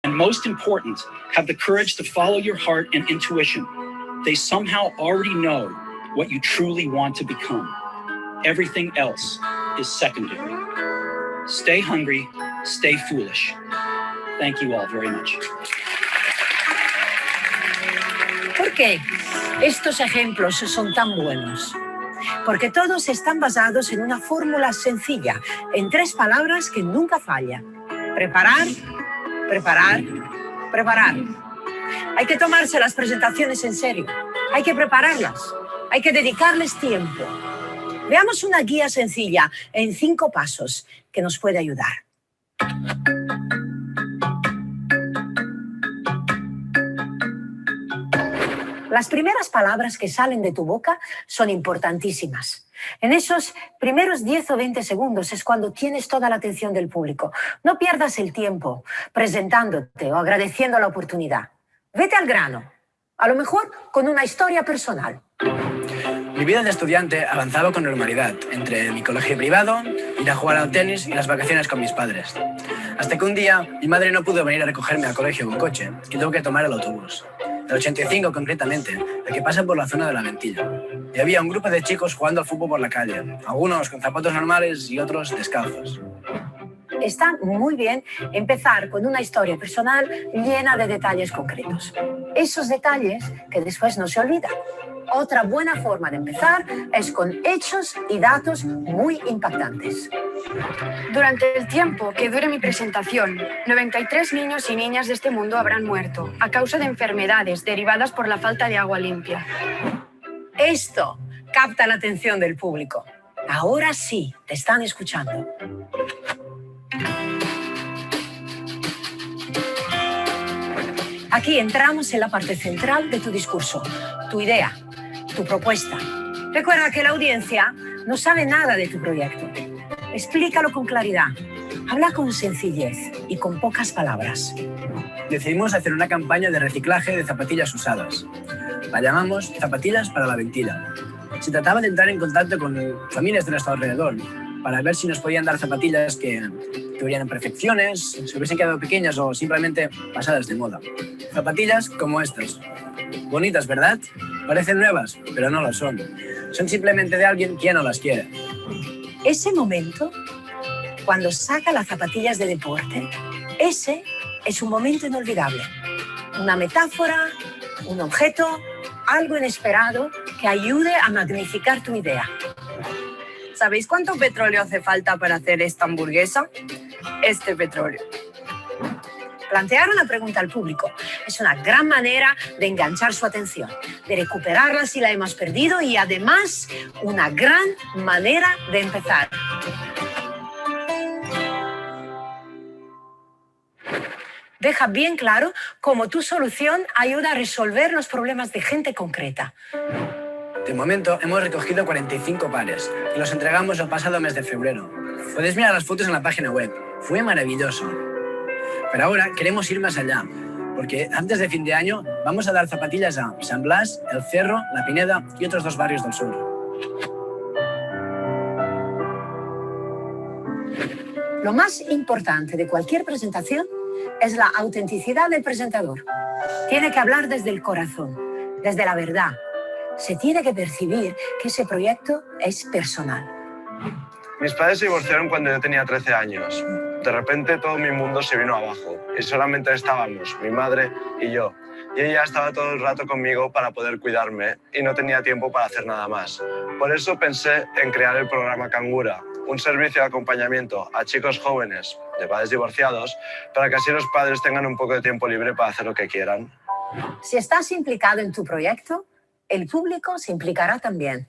And most important, have the courage to follow your heart and intuition. They somehow already know what you truly want to become. Everything else is secondary. Stay hungry, stay foolish. Thank you all very much. ¿Por qué estos ejemplos son tan buenos? Porque todos están basados en una fórmula sencilla, en 3 palabras que nunca fallan. Preparar, preparar, preparar. Hay que tomarse las presentaciones en serio. Hay que prepararlas. Hay que dedicarles tiempo. Veamos una guía sencilla en 5 pasos que nos puede ayudar. Las primeras palabras que salen de tu boca son importantísimas. En esos primeros 10 o 20 segundos es cuando tienes toda la atención del público. No pierdas el tiempo presentándote o agradeciendo la oportunidad. Vete al grano, a lo mejor con una historia personal. Mi vida de estudiante avanzaba con normalidad, entre mi colegio privado, ir a jugar al tenis y las vacaciones con mis padres. Hasta que un día mi madre no pudo venir a recogerme al colegio con coche y tuve que tomar el autobús. El 85 concretamente, el que pasa por la zona de la Ventilla. Y había un grupo de chicos jugando al fútbol por la calle, algunos con zapatos normales y otros descalzos. Está muy bien empezar con una historia personal llena de detalles concretos. Esos detalles que después no se olvidan. Otra buena forma de empezar es con hechos y datos muy impactantes. Durante el tiempo que dure mi presentación, 93 niños y niñas de este mundo habrán muerto a causa de enfermedades derivadas por la falta de agua limpia. Esto capta la atención del público. Ahora sí, te están escuchando. Aquí entramos en la parte central de tu discurso, tu idea, tu propuesta. Recuerda que la audiencia no sabe nada de tu proyecto. Explícalo con claridad. Habla con sencillez y con pocas palabras. Decidimos hacer una campaña de reciclaje de zapatillas usadas. La llamamos Zapatillas para la Ventilla. Se trataba de entrar en contacto con familias de nuestro alrededor para ver si nos podían dar zapatillas que tuvieran imperfecciones, se hubiesen quedado pequeñas o simplemente pasadas de moda. Zapatillas como estas. Bonitas, ¿verdad? Parecen nuevas, pero no lo son. Son simplemente de alguien que ya no las quiere. Ese momento, cuando saca las zapatillas de deporte, ese es un momento inolvidable. Una metáfora, un objeto, algo inesperado que ayude a magnificar tu idea. ¿Sabéis cuánto petróleo hace falta para hacer esta hamburguesa? Este petróleo. Plantear una pregunta al público es una gran manera de enganchar su atención, de recuperarla si la hemos perdido y además una gran manera de empezar. Deja bien claro cómo tu solución ayuda a resolver los problemas de gente concreta. De momento hemos recogido 45 pares y los entregamos el pasado mes de febrero. Podéis mirar las fotos en la página web. Fue maravilloso. Pero ahora queremos ir más allá, porque antes de fin de año vamos a dar zapatillas a San Blas, El Cerro, La Pineda y otros 2 barrios del sur. Lo más importante de cualquier presentación es la autenticidad del presentador. Tiene que hablar desde el corazón, desde la verdad. Se tiene que percibir que ese proyecto es personal. Mis padres se divorciaron cuando yo tenía 13 años. De repente todo mi mundo se vino abajo y solamente estábamos mi madre y yo. Y ella estaba todo el rato conmigo para poder cuidarme y no tenía tiempo para hacer nada más. Por eso pensé en crear el programa Cangura, un servicio de acompañamiento a chicos jóvenes de padres divorciados para que así los padres tengan un poco de tiempo libre para hacer lo que quieran. Si estás implicado en tu proyecto, el público se implicará también.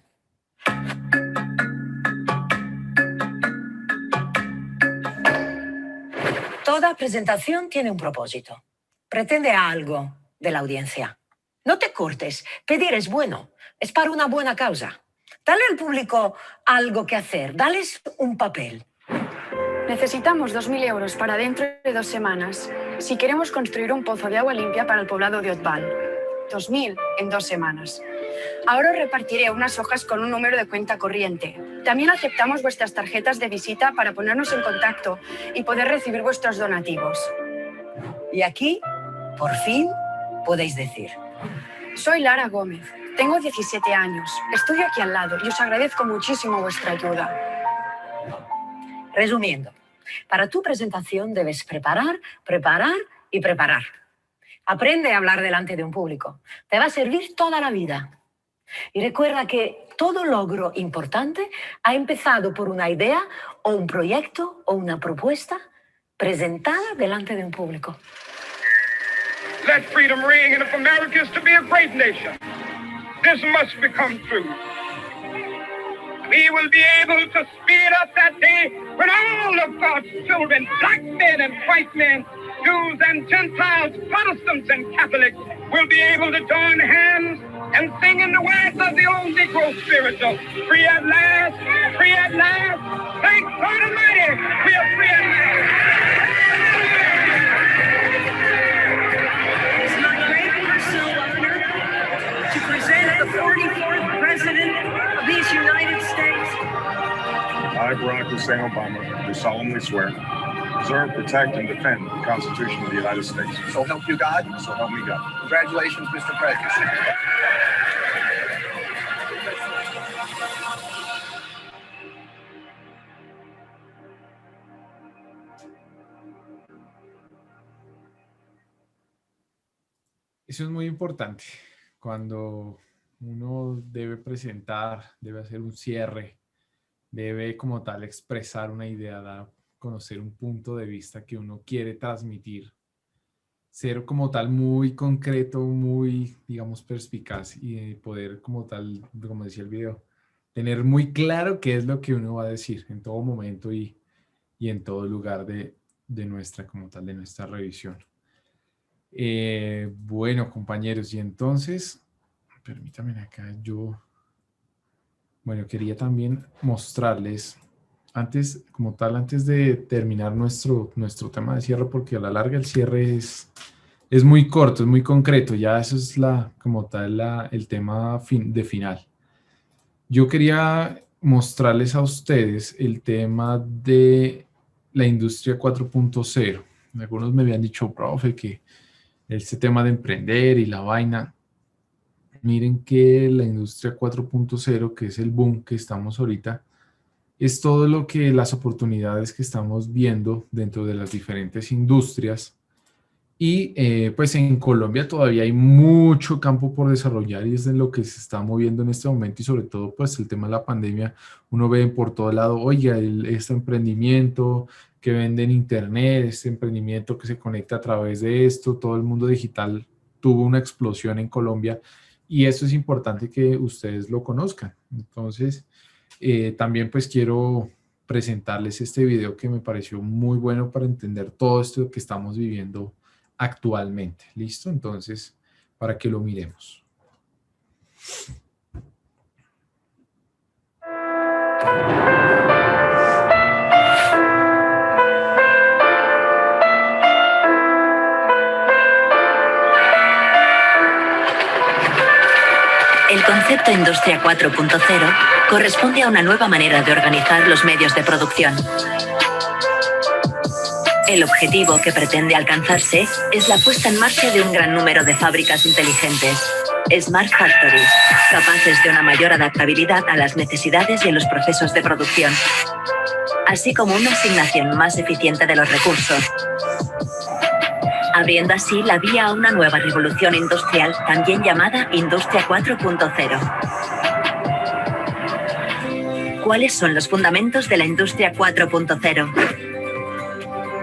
Toda presentación tiene un propósito. Pretende algo de la audiencia. No te cortes. Pedir es bueno. Es para una buena causa. Dale al público algo que hacer. Dales un papel. Necesitamos 2.000 euros para dentro de 2 semanas si queremos construir un pozo de agua limpia para el poblado de Otval. 2.000 en 2 semanas. Ahora os repartiré unas hojas con un número de cuenta corriente. También aceptamos vuestras tarjetas de visita para ponernos en contacto y poder recibir vuestros donativos. Y aquí, por fin, podéis decir: Soy Lara Gómez, tengo 17 años, estudio aquí al lado y os agradezco muchísimo vuestra ayuda. Resumiendo, para tu presentación debes preparar, preparar y preparar. Aprende a hablar delante de un público. Te va a servir toda la vida. Y recuerda que todo logro importante ha empezado por una idea o un proyecto o una propuesta presentada delante de un público. Let freedom ring, and if America is to be a great nation, this must become true. We will be able to speed up that day when all of God's children, black men and white men, Jews and Gentiles, Protestants and Catholics, will be able to join hands and sing in the words of the old Negro spiritual. Free at last, free at last. Thank God Almighty, we are free at last. It's my great personal honor to present the 44th President of these United States. I, Barack Hussein Obama, do solemnly swear preserve, protect, and defend the Constitution of the United States. So help you God. So help me God. Congratulations, Mr. President. Eso es muy importante. Cuando uno debe presentar, debe hacer un cierre, debe como tal expresar una idea, dar a conocer un punto de vista que uno quiere transmitir. Ser como tal muy concreto, muy, digamos, perspicaz y poder como tal, como decía el video, tener muy claro qué es lo que uno va a decir en todo momento y en todo lugar de nuestra, como tal, de nuestra revisión. Bueno, compañeros, y entonces, permítanme acá, bueno, quería también mostrarles, antes de terminar nuestro tema de cierre, porque a la larga el cierre es muy corto, es muy concreto, ya eso es como tal el tema de final. Yo quería mostrarles a ustedes el tema de la industria 4.0. Algunos me habían dicho, profe, que este tema de emprender y la vaina. Miren que la industria 4.0, que es el boom que estamos ahorita, es todo lo que las oportunidades que estamos viendo dentro de las diferentes industrias. Y pues en Colombia todavía hay mucho campo por desarrollar y es en lo que se está moviendo en este momento y sobre todo pues el tema de la pandemia. Uno ve por todo lado, oiga, este emprendimiento que vende en internet, este emprendimiento que se conecta a través de esto, todo el mundo digital tuvo una explosión en Colombia y eso es importante que ustedes lo conozcan. Entonces, también pues quiero presentarles este video que me pareció muy bueno para entender todo esto que estamos viviendo actualmente. ¿Listo? Entonces, para que lo miremos. El concepto Industria 4.0 corresponde a una nueva manera de organizar los medios de producción. El objetivo que pretende alcanzarse es la puesta en marcha de un gran número de fábricas inteligentes, Smart Factories, capaces de una mayor adaptabilidad a las necesidades y a los procesos de producción, así como una asignación más eficiente de los recursos, abriendo así la vía a una nueva revolución industrial, también llamada Industria 4.0. ¿Cuáles son los fundamentos de la Industria 4.0?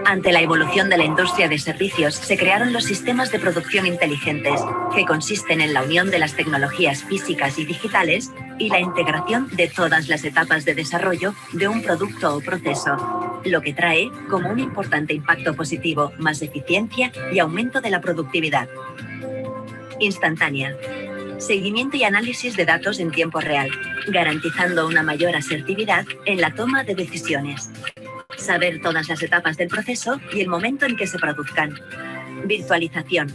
Ante la evolución de la industria de servicios, se crearon los sistemas de producción inteligentes, que consisten en la unión de las tecnologías físicas y digitales y la integración de todas las etapas de desarrollo de un producto o proceso, lo que trae como un importante impacto positivo, más eficiencia y aumento de la productividad. Instantánea. Seguimiento y análisis de datos en tiempo real, garantizando una mayor asertividad en la toma de decisiones. Saber todas las etapas del proceso y el momento en que se produzcan. Virtualización.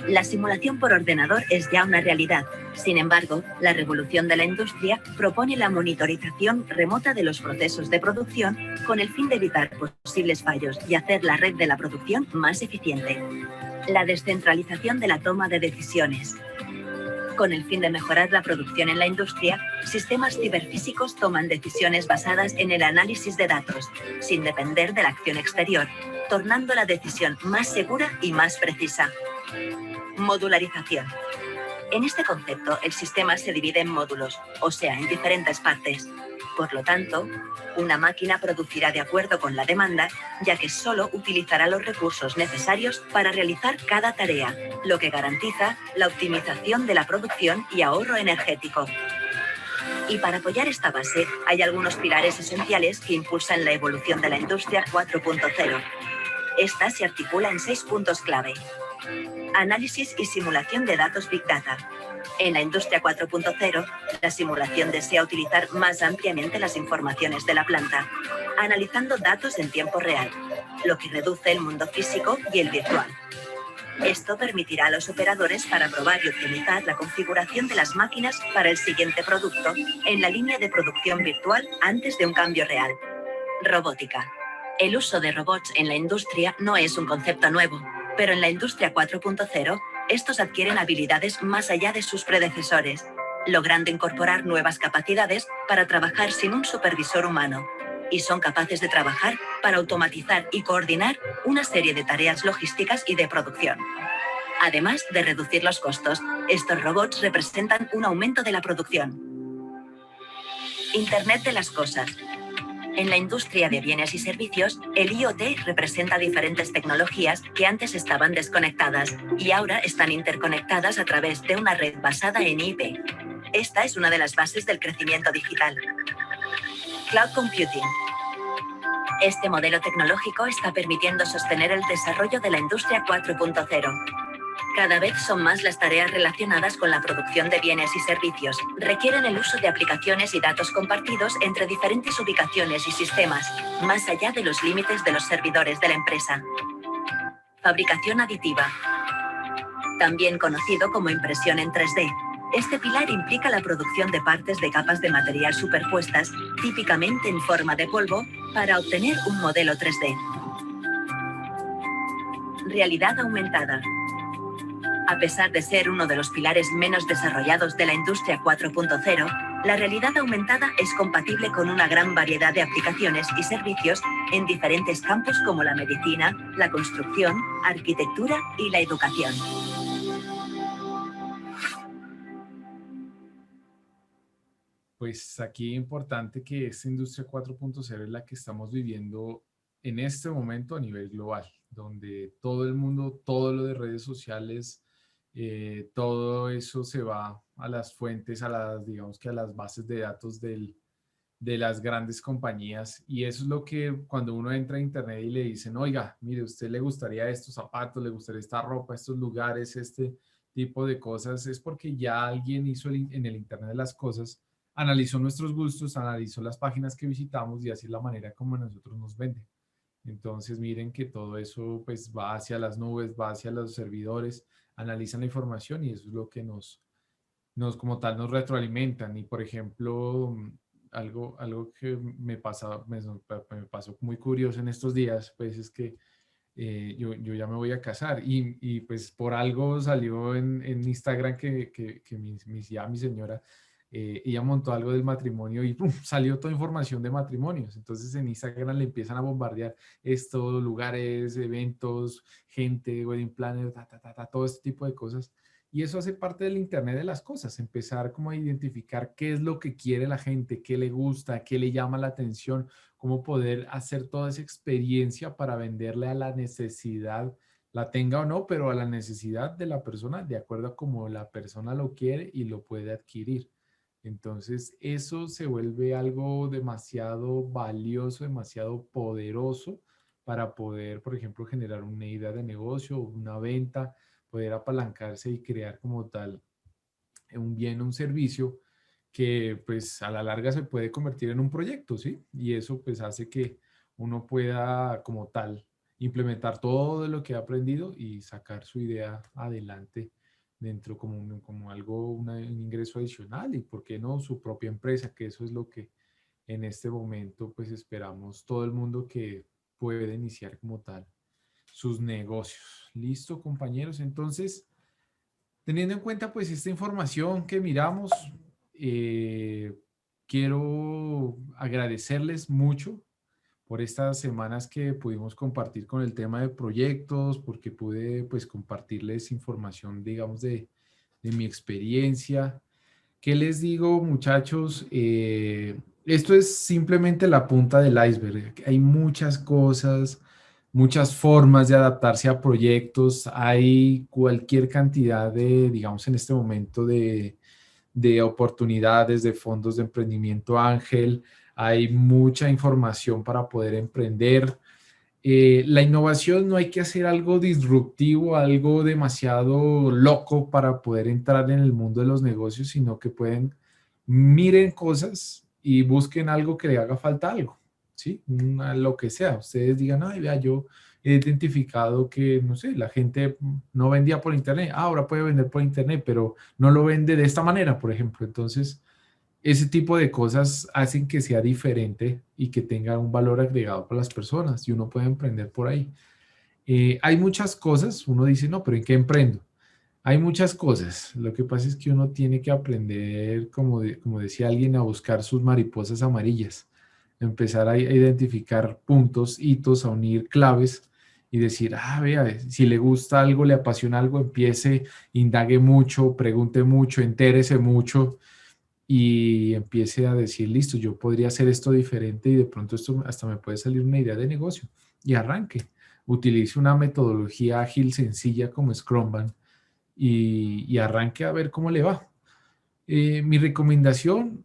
La simulación por ordenador es ya una realidad. Sin embargo, la revolución de la industria propone la monitorización remota de los procesos de producción con el fin de evitar posibles fallos y hacer la red de la producción más eficiente. La descentralización de la toma de decisiones. Con el fin de mejorar la producción en la industria, sistemas ciberfísicos toman decisiones basadas en el análisis de datos, sin depender de la acción exterior, tornando la decisión más segura y más precisa. Modularización. En este concepto, el sistema se divide en módulos, o sea, en diferentes partes. Por lo tanto, una máquina producirá de acuerdo con la demanda, ya que solo utilizará los recursos necesarios para realizar cada tarea, lo que garantiza la optimización de la producción y ahorro energético. Y para apoyar esta base, hay algunos pilares esenciales que impulsan la evolución de la Industria 4.0. Esta se articula en 6 puntos clave. Análisis y simulación de datos Big Data. En la Industria 4.0, la simulación desea utilizar más ampliamente las informaciones de la planta, analizando datos en tiempo real, lo que reduce el mundo físico y el virtual. Esto permitirá a los operadores para probar y optimizar la configuración de las máquinas para el siguiente producto en la línea de producción virtual antes de un cambio real. Robótica. El uso de robots en la industria no es un concepto nuevo, pero en la Industria 4.0, estos adquieren habilidades más allá de sus predecesores, logrando incorporar nuevas capacidades para trabajar sin un supervisor humano, y son capaces de trabajar para automatizar y coordinar una serie de tareas logísticas y de producción. Además de reducir los costos, estos robots representan un aumento de la producción. Internet de las cosas. En la industria de bienes y servicios, el IoT representa diferentes tecnologías que antes estaban desconectadas y ahora están interconectadas a través de una red basada en IP. Esta es una de las bases del crecimiento digital. Cloud Computing. Este modelo tecnológico está permitiendo sostener el desarrollo de la Industria 4.0. Cada vez son más las tareas relacionadas con la producción de bienes y servicios. Requieren el uso de aplicaciones y datos compartidos entre diferentes ubicaciones y sistemas, más allá de los límites de los servidores de la empresa. Fabricación aditiva. También conocido como impresión en 3D. Este pilar implica la producción de partes de capas de material superpuestas, típicamente en forma de polvo, para obtener un modelo 3D. Realidad aumentada. A pesar de ser uno de los pilares menos desarrollados de la Industria 4.0, la realidad aumentada es compatible con una gran variedad de aplicaciones y servicios en diferentes campos como la medicina, la construcción, arquitectura y la educación. Pues aquí es importante que esta Industria 4.0 es la que estamos viviendo en este momento a nivel global, donde todo el mundo, todo lo de redes sociales, todo eso se va a las fuentes, digamos que a las bases de datos del de las grandes compañías, y eso es lo que cuando uno entra a internet y le dicen, oiga, mire, ¿a usted le gustaría estos zapatos, le gustaría esta ropa, estos lugares, este tipo de cosas? Es porque ya alguien hizo en el internet de las cosas, analizó nuestros gustos, analizó las páginas que visitamos y así es la manera como nosotros nos venden. Entonces miren que todo eso pues va hacia las nubes, va hacia los servidores, analizan la información y eso es lo que nos como tal nos retroalimentan. Y por ejemplo, algo que me pasó muy curioso en estos días, pues es que yo ya me voy a casar y pues por algo salió en Instagram que mi señora, ella montó algo del matrimonio y ¡pum! Salió toda información de matrimonios. Entonces en Instagram le empiezan a bombardear estos lugares, eventos, gente, wedding planner, todo este tipo de cosas. Y eso hace parte del Internet de las cosas, empezar como a identificar qué es lo que quiere la gente, qué le gusta, qué le llama la atención, cómo poder hacer toda esa experiencia para venderle a la necesidad, la tenga o no, pero a la necesidad de la persona, de acuerdo a cómo la persona lo quiere y lo puede adquirir. Entonces, eso se vuelve algo demasiado valioso, demasiado poderoso para poder, por ejemplo, generar una idea de negocio, una venta, poder apalancarse y crear como tal un bien, un servicio que pues a la larga se puede convertir en un proyecto, ¿sí? Y eso pues hace que uno pueda como tal implementar todo lo que ha aprendido y sacar su idea adelante dentro como algo, un ingreso adicional y, ¿por qué no?, su propia empresa, que eso es lo que en este momento pues esperamos todo el mundo que puede iniciar como tal sus negocios. ¿Listo, compañeros? Entonces, teniendo en cuenta pues esta información que miramos, quiero agradecerles mucho por estas semanas que pudimos compartir con el tema de proyectos, porque pude pues compartirles información, digamos, de mi experiencia. ¿Qué les digo, muchachos? Esto es simplemente la punta del iceberg. Hay muchas cosas, muchas formas de adaptarse a proyectos. Hay cualquier cantidad de, digamos, en este momento de oportunidades, de fondos de emprendimiento ángel. Hay mucha información para poder emprender. La innovación no hay que hacer algo disruptivo, algo demasiado loco para poder entrar en el mundo de los negocios, sino que miren cosas y busquen algo que le haga falta algo, ¿sí? Lo que sea. Ustedes digan, ay, vea, yo he identificado que, no sé, la gente no vendía por internet, ahora puede vender por internet, pero no lo vende de esta manera, por ejemplo. Entonces, ese tipo de cosas hacen que sea diferente y que tenga un valor agregado para las personas y uno puede emprender por ahí. Hay muchas cosas, uno dice, no, pero ¿en qué emprendo? Hay muchas cosas. Lo que pasa es que uno tiene que aprender, como decía alguien, a buscar sus mariposas amarillas, empezar a identificar puntos, hitos, a unir claves y decir, vea, si le gusta algo, le apasiona algo, empiece, indague mucho, pregunte mucho, entérese mucho y empiece a decir, listo, yo podría hacer esto diferente y de pronto esto hasta me puede salir una idea de negocio y arranque. Utilice una metodología ágil sencilla como Scrumban y arranque a ver cómo le va. Mi recomendación,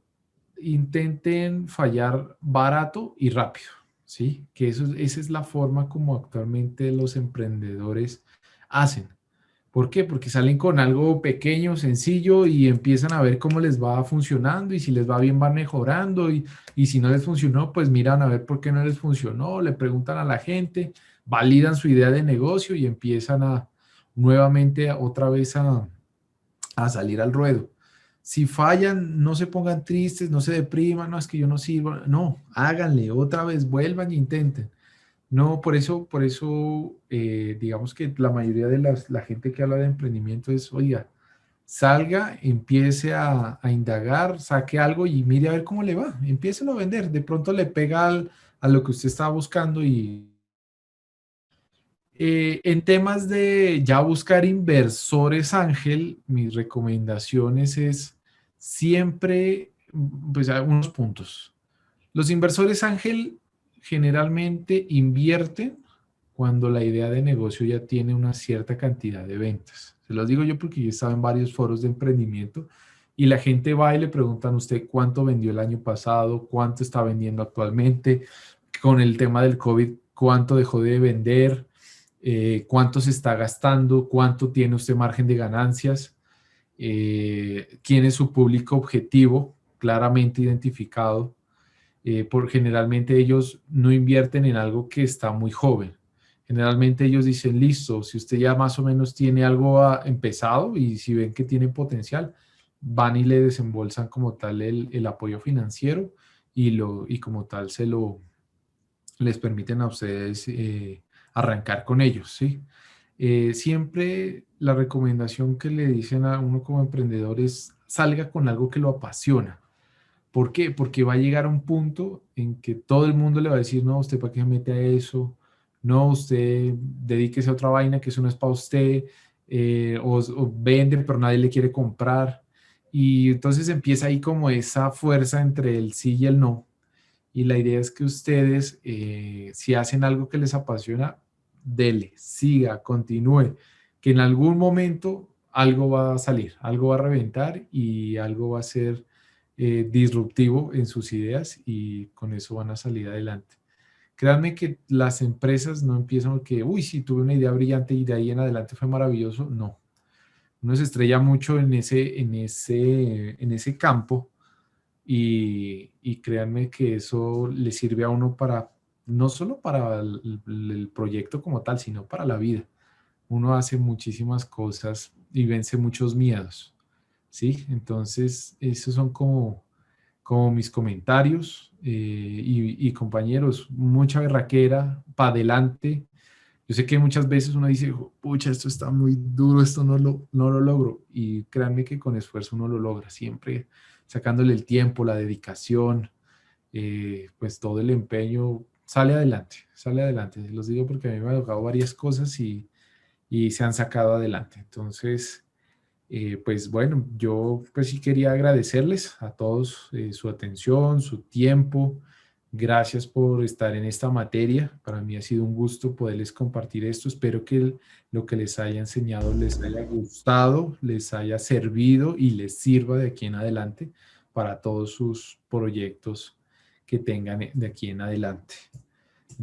intenten fallar barato y rápido, ¿sí? Que esa es la forma como actualmente los emprendedores hacen. ¿Por qué? Porque salen con algo pequeño, sencillo y empiezan a ver cómo les va funcionando y si les va bien van mejorando y si no les funcionó, pues miran a ver por qué no les funcionó, le preguntan a la gente, validan su idea de negocio y empiezan nuevamente otra vez a salir al ruedo. Si fallan, no se pongan tristes, no se depriman, no, es que yo no sirvo, no, háganle otra vez, vuelvan e intenten. No, por eso, digamos que la mayoría de la gente que habla de emprendimiento es, oiga, salga, empiece a indagar, saque algo y mire a ver cómo le va, empiécelo a vender, de pronto le pega a lo que usted estaba buscando y en temas de ya buscar inversores ángel, mis recomendaciones es siempre, pues, algunos puntos. Los inversores ángel generalmente invierten cuando la idea de negocio ya tiene una cierta cantidad de ventas. Se los digo yo porque yo estaba en varios foros de emprendimiento y la gente va y le preguntan a usted cuánto vendió el año pasado, cuánto está vendiendo actualmente, con el tema del COVID, cuánto dejó de vender, cuánto se está gastando, cuánto tiene usted margen de ganancias, quién es su público objetivo, claramente identificado. Generalmente ellos no invierten en algo que está muy joven. Generalmente ellos dicen, listo, si usted ya más o menos tiene algo empezado y si ven que tiene potencial, van y le desembolsan como tal el apoyo financiero y como tal les permiten a ustedes arrancar con ellos, ¿sí? Siempre la recomendación que le dicen a uno como emprendedor es salga con algo que lo apasiona. ¿Por qué? Porque va a llegar a un punto en que todo el mundo le va a decir, no, usted para qué se mete a eso, no, usted dedíquese a otra vaina que eso no es para usted, o vende pero nadie le quiere comprar. Y entonces empieza ahí como esa fuerza entre el sí y el no. Y la idea es que ustedes, si hacen algo que les apasiona, dele, siga, continúe, que en algún momento algo va a salir, algo va a reventar y algo va a ser disruptivo en sus ideas y con eso van a salir adelante. Créanme que las empresas no empiezan porque, uy, sí, tuve una idea brillante y de ahí en adelante fue maravilloso. No, uno se estrella mucho en ese campo y créanme que eso le sirve a uno para, no solo para el proyecto como tal, sino para la vida. Uno hace muchísimas cosas y vence muchos miedos, ¿sí? Entonces, esos son como mis comentarios y compañeros, mucha berraquera, para adelante. Yo sé que muchas veces uno dice, pucha, esto está muy duro, esto no lo logro. Y créanme que con esfuerzo uno lo logra, siempre sacándole el tiempo, la dedicación, pues todo el empeño, sale adelante, sale adelante. Los digo porque a mí me ha tocado varias cosas y se han sacado adelante. Entonces, pues bueno, yo pues sí quería agradecerles a todos su atención, su tiempo. Gracias por estar en esta materia. Para mí ha sido un gusto poderles compartir esto. Espero que lo que les haya enseñado les haya gustado, les haya servido y les sirva de aquí en adelante para todos sus proyectos que tengan de aquí en adelante.